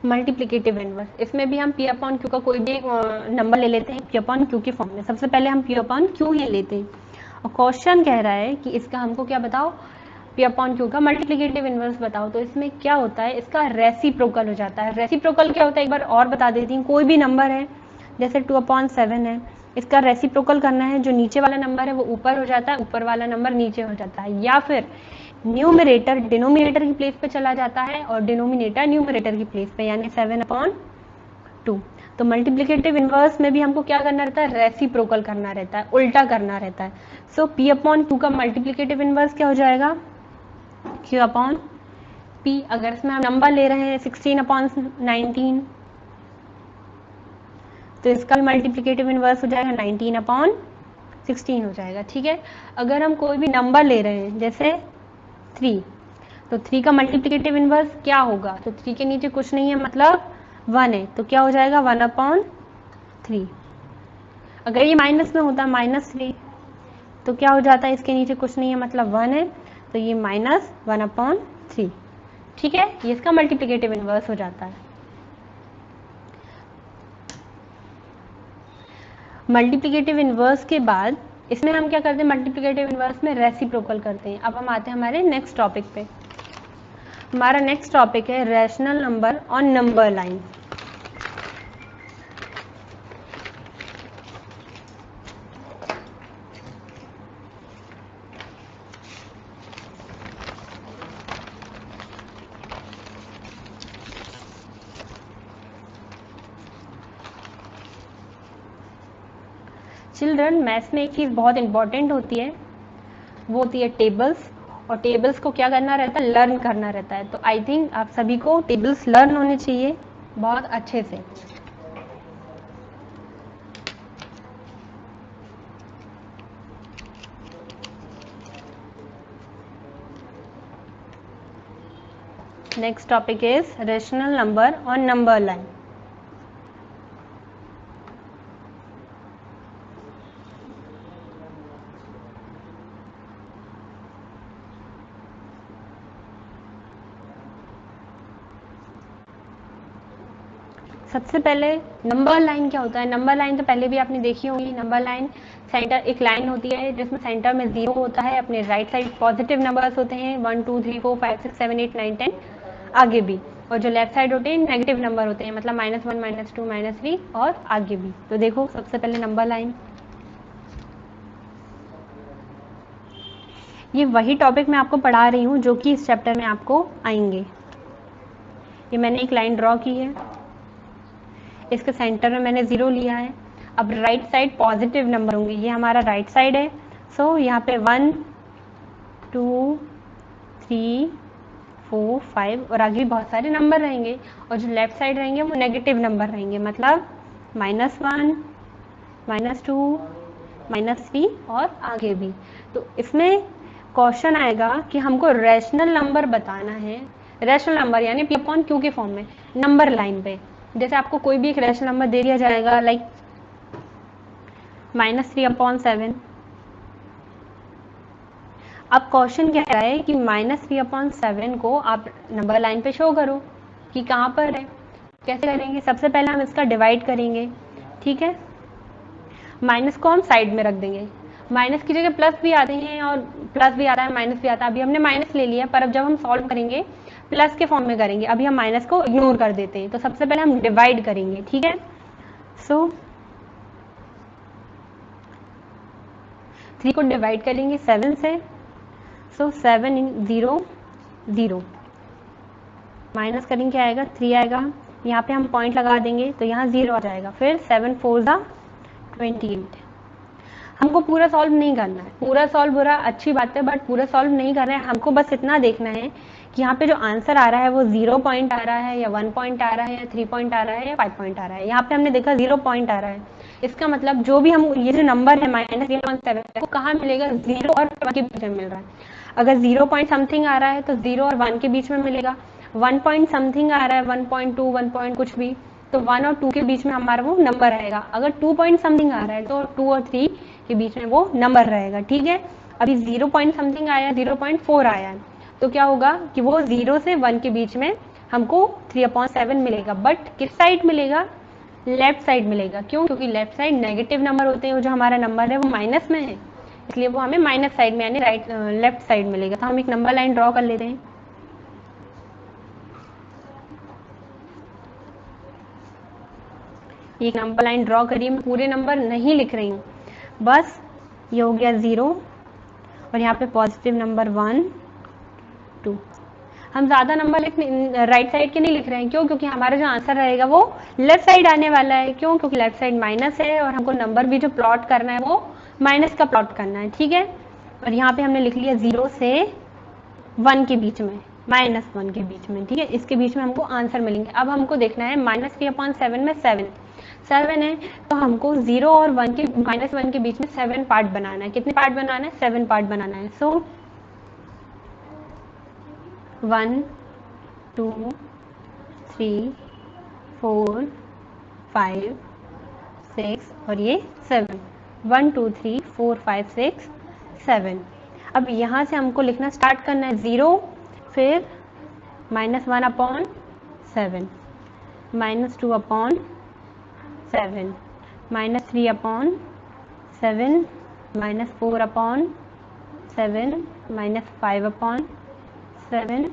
Multiplicative inverse, इसमें भी हम P/Q का कोई भी एक नंबर ले लेते हैं P/Q के फॉर्म में। सबसे पहले हम P/Q ही लेते हैं और क्वेश्चन कह रहा है कि इसका हमको क्या बताओ? P/Q का मल्टीप्लिकेटिव इनवर्स बताओ। तो इसमें क्या होता है? इसका रेसिप्रोकल हो जाता है। रेसिप्रोकल क्या होता है एक बार और बता देती हूँ। कोई भी नंबर है, जैसे 2/7 है, इसका रेसिप्रोकल करना है, जो नीचे वाला नंबर है वो ऊपर हो जाता है, ऊपर वाला नंबर नीचे हो जाता है, या फिर न्यूमरेटर डिनोमिनेटर की प्लेस पे चला जाता है और डिनोमिनेटर न्यूमरेटर की प्लेस पे, यानी 7/2। तो मल्टीप्लिकेटिव इनवर्स में भी हमको क्या करना रहता है? रेसिप्रोकल करना रहता है, उल्टा करना रहता है। सो P/Q का मल्टीप्लिकेटिव इनवर्स क्या हो जाएगा? Q/P। अगर इसमें हम नंबर ले रहे हैं 16/19, तो इसका मल्टीप्लिकेटिव इनवर्स हो जाएगा 19/16 हो जाएगा। ठीक है। अगर हम कोई भी नंबर ले रहे हैं जैसे 3, तो 3 का मल्टीप्लिकेटिव इनवर्स क्या होगा? तो 3 के नीचे कुछ नहीं है मतलब 1 है, तो क्या हो जाएगा? 1/3। अगर ये माइनस में होता -3, तो क्या हो जाता है? इसके नीचे कुछ नहीं है मतलब 1 है, तो ये -1/3। ठीक है, ये इसका मल्टीप्लिकेटिव इनवर्स हो जाता है। मल्टीप्लिकेटिव इनवर्स के बाद इसमें हम क्या करते हैं? मल्टीप्लिकेटिव इनवर्स में रेसिप्रोकल करते हैं। अब हम आते हैं हमारे नेक्स्ट टॉपिक पे। हमारा नेक्स्ट टॉपिक है rational number on number line. Children, maths में एक चीज़ बहुत इंपॉर्टेंट होती है, वो होती है टेबल्स। और टेबल्स को क्या करना रहता है? लर्न करना रहता है। तो आई थिंक आप सभी को टेबल्स लर्न होने चाहिए बहुत अच्छे से। Next topic is rational number on number line. सबसे पहले नंबर लाइन क्या होता है? नंबर लाइन तो पहले भी आपने देखी होगी। नंबर लाइन सेंटर, एक लाइन होती है जिसमें सेंटर में 0 होता है, अपने राइट साइड पॉजिटिव नंबर्स होते हैं 1 2 3 4 5 6 7 8 9 10 आगे भी, और जो लेफ्ट साइड होते हैं नेगेटिव नंबर होते हैं, मतलब -1 -2 -3 और आगे भी। तो देखो सबसे पहले नंबर लाइन, ये वही टॉपिक मैं आपको पढ़ा रही हूँ जो कि इस चैप्टर में आपको आएंगे। ये मैंने एक लाइन ड्रॉ की है, इसके सेंटर में मैंने 0 लिया है। अब राइट साइड पॉजिटिव नंबर होंगे, ये हमारा राइट साइड है। सो यहाँ पे 1 2 3 4 5 और आगे भी बहुत सारे नंबर रहेंगे, और जो लेफ्ट साइड रहेंगे वो नेगेटिव नंबर रहेंगे, मतलब -1 -2 -3 और आगे भी। तो इसमें क्वेश्चन आएगा कि हमको रैशनल नंबर बताना है। रैशनल नंबर यानी P अपॉन Q के फॉर्म में नंबर लाइन पे। जैसे आपको कोई भी एक रैशनल नंबर दे दिया जाएगा, लाइक -3/7। अब क्वेश्चन कह रहा है कि -3/7 को आप नंबर लाइन पे शो करो कि कहाँ पर है। कैसे करेंगे? सबसे पहले हम इसका डिवाइड करेंगे, ठीक है। माइनस को हम साइड में रख देंगे, माइनस की जगह प्लस भी आते हैं और प्लस भी आता है, माइनस भी आता है। अभी हमने माइनस ले लिया, पर अब जब हम सॉल्व करेंगे प्लस के फॉर्म में करेंगे। अभी हम माइनस को इग्नोर कर देते हैं, तो सबसे पहले हम डिवाइड करेंगे, ठीक है। सो 3 को डिवाइड करेंगे 7 से। सो 7 × 0 0, माइनस करेंगे क्या आएगा? 3 आएगा। यहाँ पे हम पॉइंट लगा देंगे तो यहाँ 0 आ जाएगा। फिर 7 4 × 28। हमको पूरा सॉल्व नहीं करना है, पूरा सॉल्व हो रहा अच्छी बात है, बट पूरा सॉल्व नहीं कर रहे हैं। हमको बस इतना देखना है कि यहाँ पे जो आंसर आ रहा है वो 0 पॉइंट आ रहा है या 1 पॉइंट आ रहा है या 3 पॉइंट आ रहा है या 5 पॉइंट आ रहा है। यहाँ पे हमने देखा 0 पॉइंट आ रहा है, इसका मतलब जो भी हम ये जो नंबर है -3.7 वो कहाँ मिलेगा? 0 और 1 के बीच में मिल रहा है। अगर 0 पॉइंट समथिंग आ रहा है तो 0 और 1 के बीच में मिलेगा। 1 पॉइंट समथिंग आ रहा है, 1.2 1 पॉइंट कुछ भी, तो 1 और 2 के बीच में हमारा वो नंबर रहेगा। अगर 2 पॉइंट समथिंग आ रहा है तो 2 और 3 के बीच में वो नंबर रहेगा, ठीक है। अभी 0 पॉइंट समथिंग आया, 0.4 आया है, तो क्या होगा कि वो 0 से 1 के बीच में हमको 3/7 मिलेगा। बट किस साइड मिलेगा? लेफ्ट साइड मिलेगा। क्यों? क्योंकि लेफ्ट साइड नेगेटिव नंबर होते हैं, जो हमारा नंबर है वो माइनस में है, इसलिए वो हमें माइनस साइड में यानी लेफ्ट साइड मिलेगा। तो हम एक नंबर लाइन ड्रॉ कर लेते हैं। एक नंबर लाइन ड्रॉ करिए, मैं पूरे नंबर नहीं लिख रही हूँ, बस ये हो गया 0 और यहाँ पे पॉजिटिव नंबर 1 2। हम ज़्यादा नंबर राइट साइड के नहीं लिख रहे हैं। क्यों? क्योंकि हमारा जो आंसर रहेगा वो लेफ्ट साइड आने वाला है। क्यों? क्योंकि लेफ्ट साइड माइनस है और हमको नंबर भी जो प्लॉट करना है वो माइनस का प्लॉट करना है, ठीक है। और यहाँ पे हमने लिख लिया 0 से 1 के बीच में, -1 के बीच में, ठीक है। इसके बीच में हमको आंसर मिलेंगे। अब हमको देखना है -3/7 में 7 है, तो हमको 0 और 1 के -1 के बीच में 7 पार्ट बनाना है। कितने पार्ट बनाना है? 7 पार्ट बनाना है। सो 1 2 3 4 5 6 और ये 7, 1 2 3 4 5 6 7। अब यहाँ से हमको लिखना स्टार्ट करना है 0, फिर -1/7, -2/7, -3/7, -4/7, -5/7,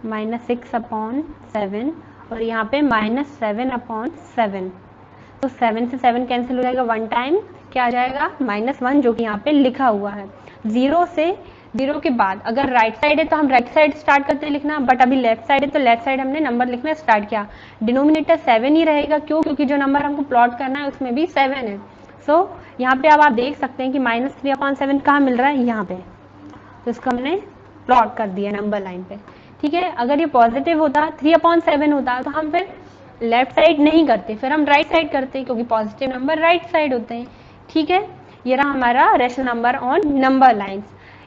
-6/7 और यहाँ पे -7/7। तो 7 से 7 कैंसिल हो जाएगा, 1 टाइम क्या आ जाएगा? -1, जो कि यहाँ पे लिखा हुआ है। 0 के बाद अगर राइट साइड है तो हम राइट साइड स्टार्ट करते हैं लिखना, बट अभी लेफ्ट साइड है तो लेफ्ट साइड हमने नंबर लिखना स्टार्ट किया। डिनोमिनेटर 7 ही रहेगा। क्यों? क्योंकि जो नंबर हमको प्लॉट करना है उसमें भी 7 है। सो यहाँ पे अब आप देख सकते हैं कि -3/7 कहाँ मिल रहा है? यहाँ पे। तो इसको हमने प्लॉट कर दिया नंबर लाइन पे, ठीक है। अगर ये पॉजिटिव होता, 3/7 होता, तो हम फिर लेफ्ट साइड नहीं करते, फिर हम राइट साइड करते, क्योंकि पॉजिटिव नंबर राइट साइड होते हैं, ठीक है। ये रहा हमारा rational number on number lines.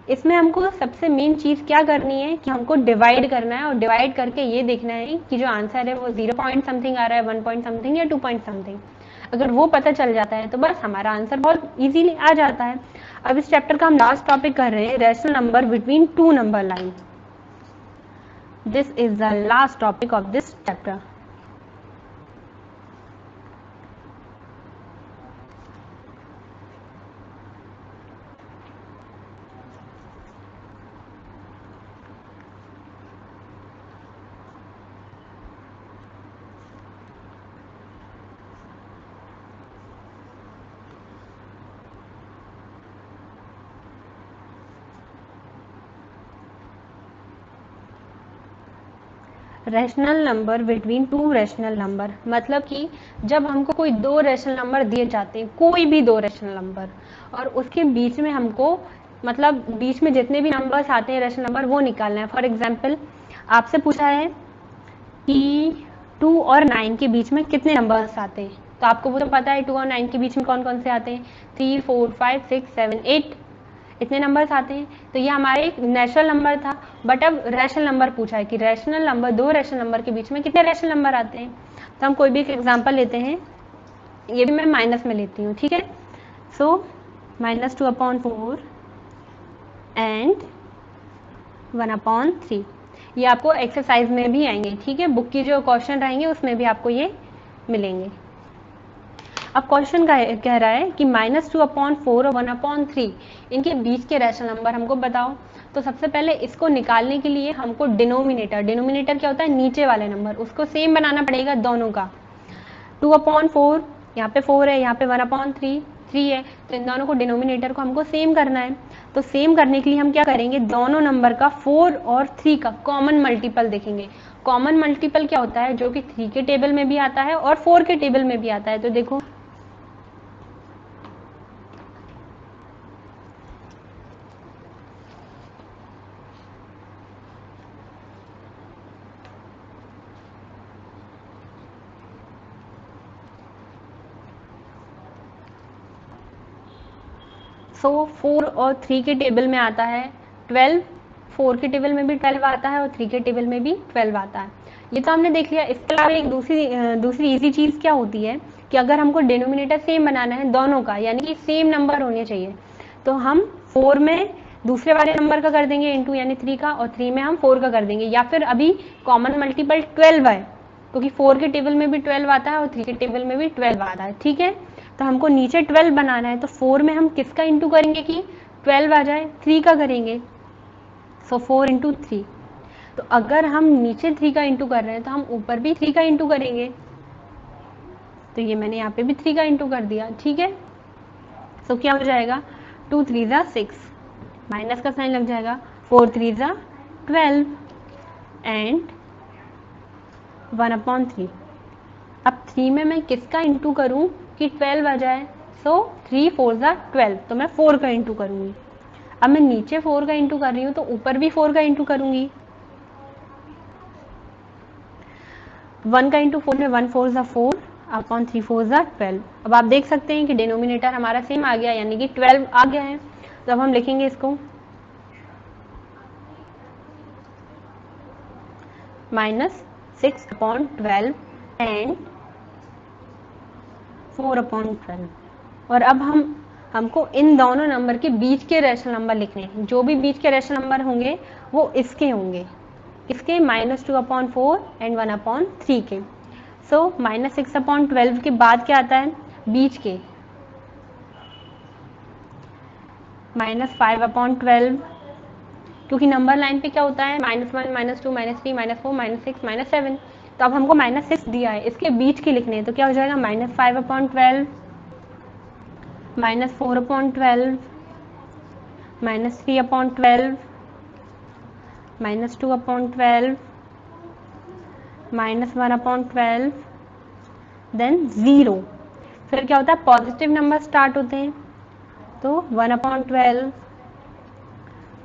इसमें हमको सबसे मेन चीज़ क्या करनी है कि हमको डिवाइड करना है, और डिवाइड करके ये देखना है कि जो आंसर है वो 0 पॉइंट समथिंग आ रहा है, 1 पॉइंट समथिंग या 2 पॉइंट समथिंग। अगर वो पता चल जाता है तो बस हमारा आंसर बहुत इजीली आ जाता है। अब इस चैप्टर का हम लास्ट टॉपिक कर रहे हैं, rational number between 2 number line. This is the last topic of this chapter. Rational number between two rational number, मतलब कि जब हमको कोई दो रैशनल नंबर दिए जाते हैं, कोई भी दो रैशनल नंबर, और उसके बीच में हमको मतलब बीच में जितने भी नंबर्स आते हैं रैशनल नंबर वो निकालना है। फॉर एग्जाम्पल आपसे पूछा है कि 2 और 9 के बीच में कितने नंबर्स आते हैं, तो आपको वो तो पता है 2 और 9 के बीच में कौन कौन से आते हैं, 3 4 5 6 7 8 इतने नंबर्स आते हैं। तो ये हमारे एक नेचुरल नंबर था, बट अब रैशनल नंबर पूछा है कि रैशनल नंबर, दो रैशनल नंबर के बीच में कितने रैशनल नंबर आते हैं। तो हम कोई भी एक एग्जांपल लेते हैं, ये भी मैं माइनस में लेती हूँ, ठीक है। सो -2/4 एंड 1/3, ये आपको एक्सरसाइज में भी आएंगे, ठीक है, बुक की जो क्वेश्चन रहेंगे उसमें भी आपको ये मिलेंगे। अब क्वेश्चन कह रहा है कि -2/4 और 1/3 इनके बीच के रैशनल नंबर हमको बताओ। तो सबसे पहले इसको निकालने के लिए हमको डिनोमिनेटर क्या होता है, नीचे वाले नंबर, उसको सेम बनाना पड़ेगा दोनों का। 2/4 यहाँ पे 4 है, यहाँ पे 1/3 3 है, तो इन दोनों को डिनोमिनेटर को हमको सेम करना है। तो सेम करने के लिए हम क्या करेंगे, दोनों नंबर का 4 और 3 का कॉमन मल्टीपल देखेंगे। कॉमन मल्टीपल क्या होता है, जो कि 3 के टेबल में भी आता है और 4 के टेबल में भी आता है। तो देखो सो 4 और 3 के टेबल में आता है 12, 4 के टेबल में भी 12 आता है और 3 के टेबल में भी 12 आता है। ये तो हमने देख लिया। इसके अलावा एक दूसरी इजी चीज़ क्या होती है कि अगर हमको डिनोमिनेटर सेम बनाना है दोनों का, यानी कि सेम नंबर होने चाहिए, तो हम 4 में दूसरे वाले नंबर का कर देंगे इंटू, यानी 3 का, और 3 में हम 4 का कर देंगे। या फिर अभी कॉमन मल्टीपल 12 है, क्योंकि 4 के टेबल में भी 12 आता है और 3 के टेबल में भी 12 आता है, ठीक है। तो हमको नीचे 12 बनाना है, तो 4 में हम किसका इंटू करेंगे कि 12 आ जाए, 3 का करेंगे। सो 4 इंटू 3। तो अगर हम नीचे 3 का इंटू कर रहे हैं तो हम ऊपर भी 3 का इंटू करेंगे। तो ये मैंने यहाँ पे भी 3 का इंटू कर दिया, ठीक है। सो क्या हो जाएगा, 2 3 ज़ा 6, माइनस का साइन लग जाएगा, 4 3 ज़ा 12 एंड 1/3। अब 3 में मैं किसका इंटू करूं कि 12 आ जाए, सो 3 4 ज़ा 12, तो मैं 4 का इंटू करूंगी। अब मैं नीचे 4 का इंटू कर रही हूँ तो ऊपर भी 4 का इंटू करूंगी। 1 का इंटू 4 में 1 4 ज़ा 4 अपॉन 3 4 ज़ा 12। अब आप देख सकते हैं कि डिनोमिनेटर हमारा सेम आ गया, यानी कि 12 आ गया है। तो अब हम लिखेंगे इसको -6/12 एंड 4/12। और अब हमको इन दोनों नंबर के बीच के रैशनल नंबर लिखने हैं। जो भी बीच के रैशनल नंबर होंगे वो इसके होंगे, इसके -2/4 एंड 1/3 के। सो -6/12 के बाद क्या आता है बीच के, -5/12, क्योंकि नंबर लाइन पे क्या होता है -1 -2 -3 -4 -6 -7। तो अब हमको -6 दिया है, इसके बीच के लिखने हैं, तो क्या हो जाएगा -5/12 -4/12 -3/12 -2/12 -1/12 देन 0। फिर क्या होता है, पॉजिटिव नंबर स्टार्ट होते हैं, तो 1/12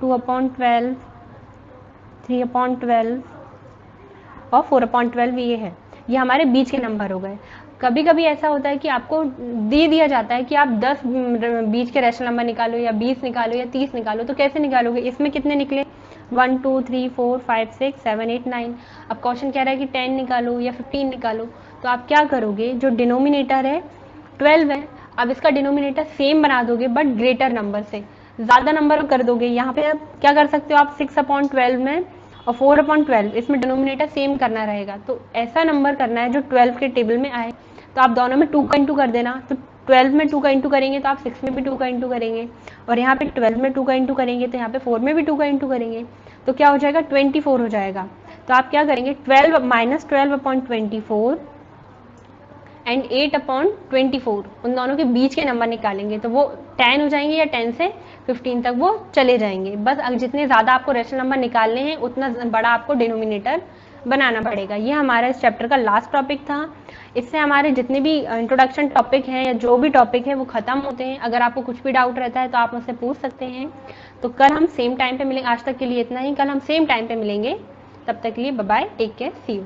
2/12 3/12 और 4/12 ये है। ये हमारे बीच के नंबर हो गए। कभी कभी ऐसा होता है कि आपको दे दिया जाता है कि आप 10 बीच के रैशनल नंबर निकालो या 20 निकालो या 30 निकालो, तो कैसे निकालोगे, इसमें कितने निकले 1 2 3 4 5 6 7 8 9। अब क्वेश्चन कह रहा है कि 10 निकालो या 15 निकालो, तो आप क्या करोगे, जो डिनोमिनेटर है 12 है, अब इसका डिनोमिनेटर सेम बना दोगे बट ग्रेटर नंबर से, ज़्यादा नंबर कर दोगे। यहाँ पे आप क्या कर सकते हो, आप 6/12 में और 4/12 इसमें डिनोमिनेटर सेम करना रहेगा। तो ऐसा नंबर करना है जो 12 के टेबल में आए। तो आप दोनों में 2 का इंटू कर देना, तो 12 में 2 का इंटू करेंगे तो आप 6 में भी 2 का इंटू करेंगे, और यहाँ पे 12 में 2 का इंटू करेंगे तो यहाँ पे 4 में भी 2 का इंटू करेंगे, तो क्या हो जाएगा 24 हो जाएगा। तो आप क्या करेंगे, 12 -12/24 एंड 8/24 उन दोनों के बीच के नंबर निकालेंगे, तो वो 10 हो जाएंगे या 10 से 15 तक वो चले जाएंगे। बस जितने ज़्यादा आपको रैशनल नंबर निकालने हैं उतना बड़ा आपको डिनोमिनेटर बनाना पड़ेगा। ये हमारा इस चैप्टर का लास्ट टॉपिक था। इससे हमारे जितने भी इंट्रोडक्शन टॉपिक हैं या जो भी टॉपिक है वो खत्म होते हैं। अगर आपको कुछ भी डाउट रहता है तो आप मुझसे पूछ सकते हैं। तो कल हम सेम टाइम पे मिलेंगे। आज तक के लिए इतना ही, कल हम सेम टाइम पे मिलेंगे। तब तक के लिए bye bye, take care, see you.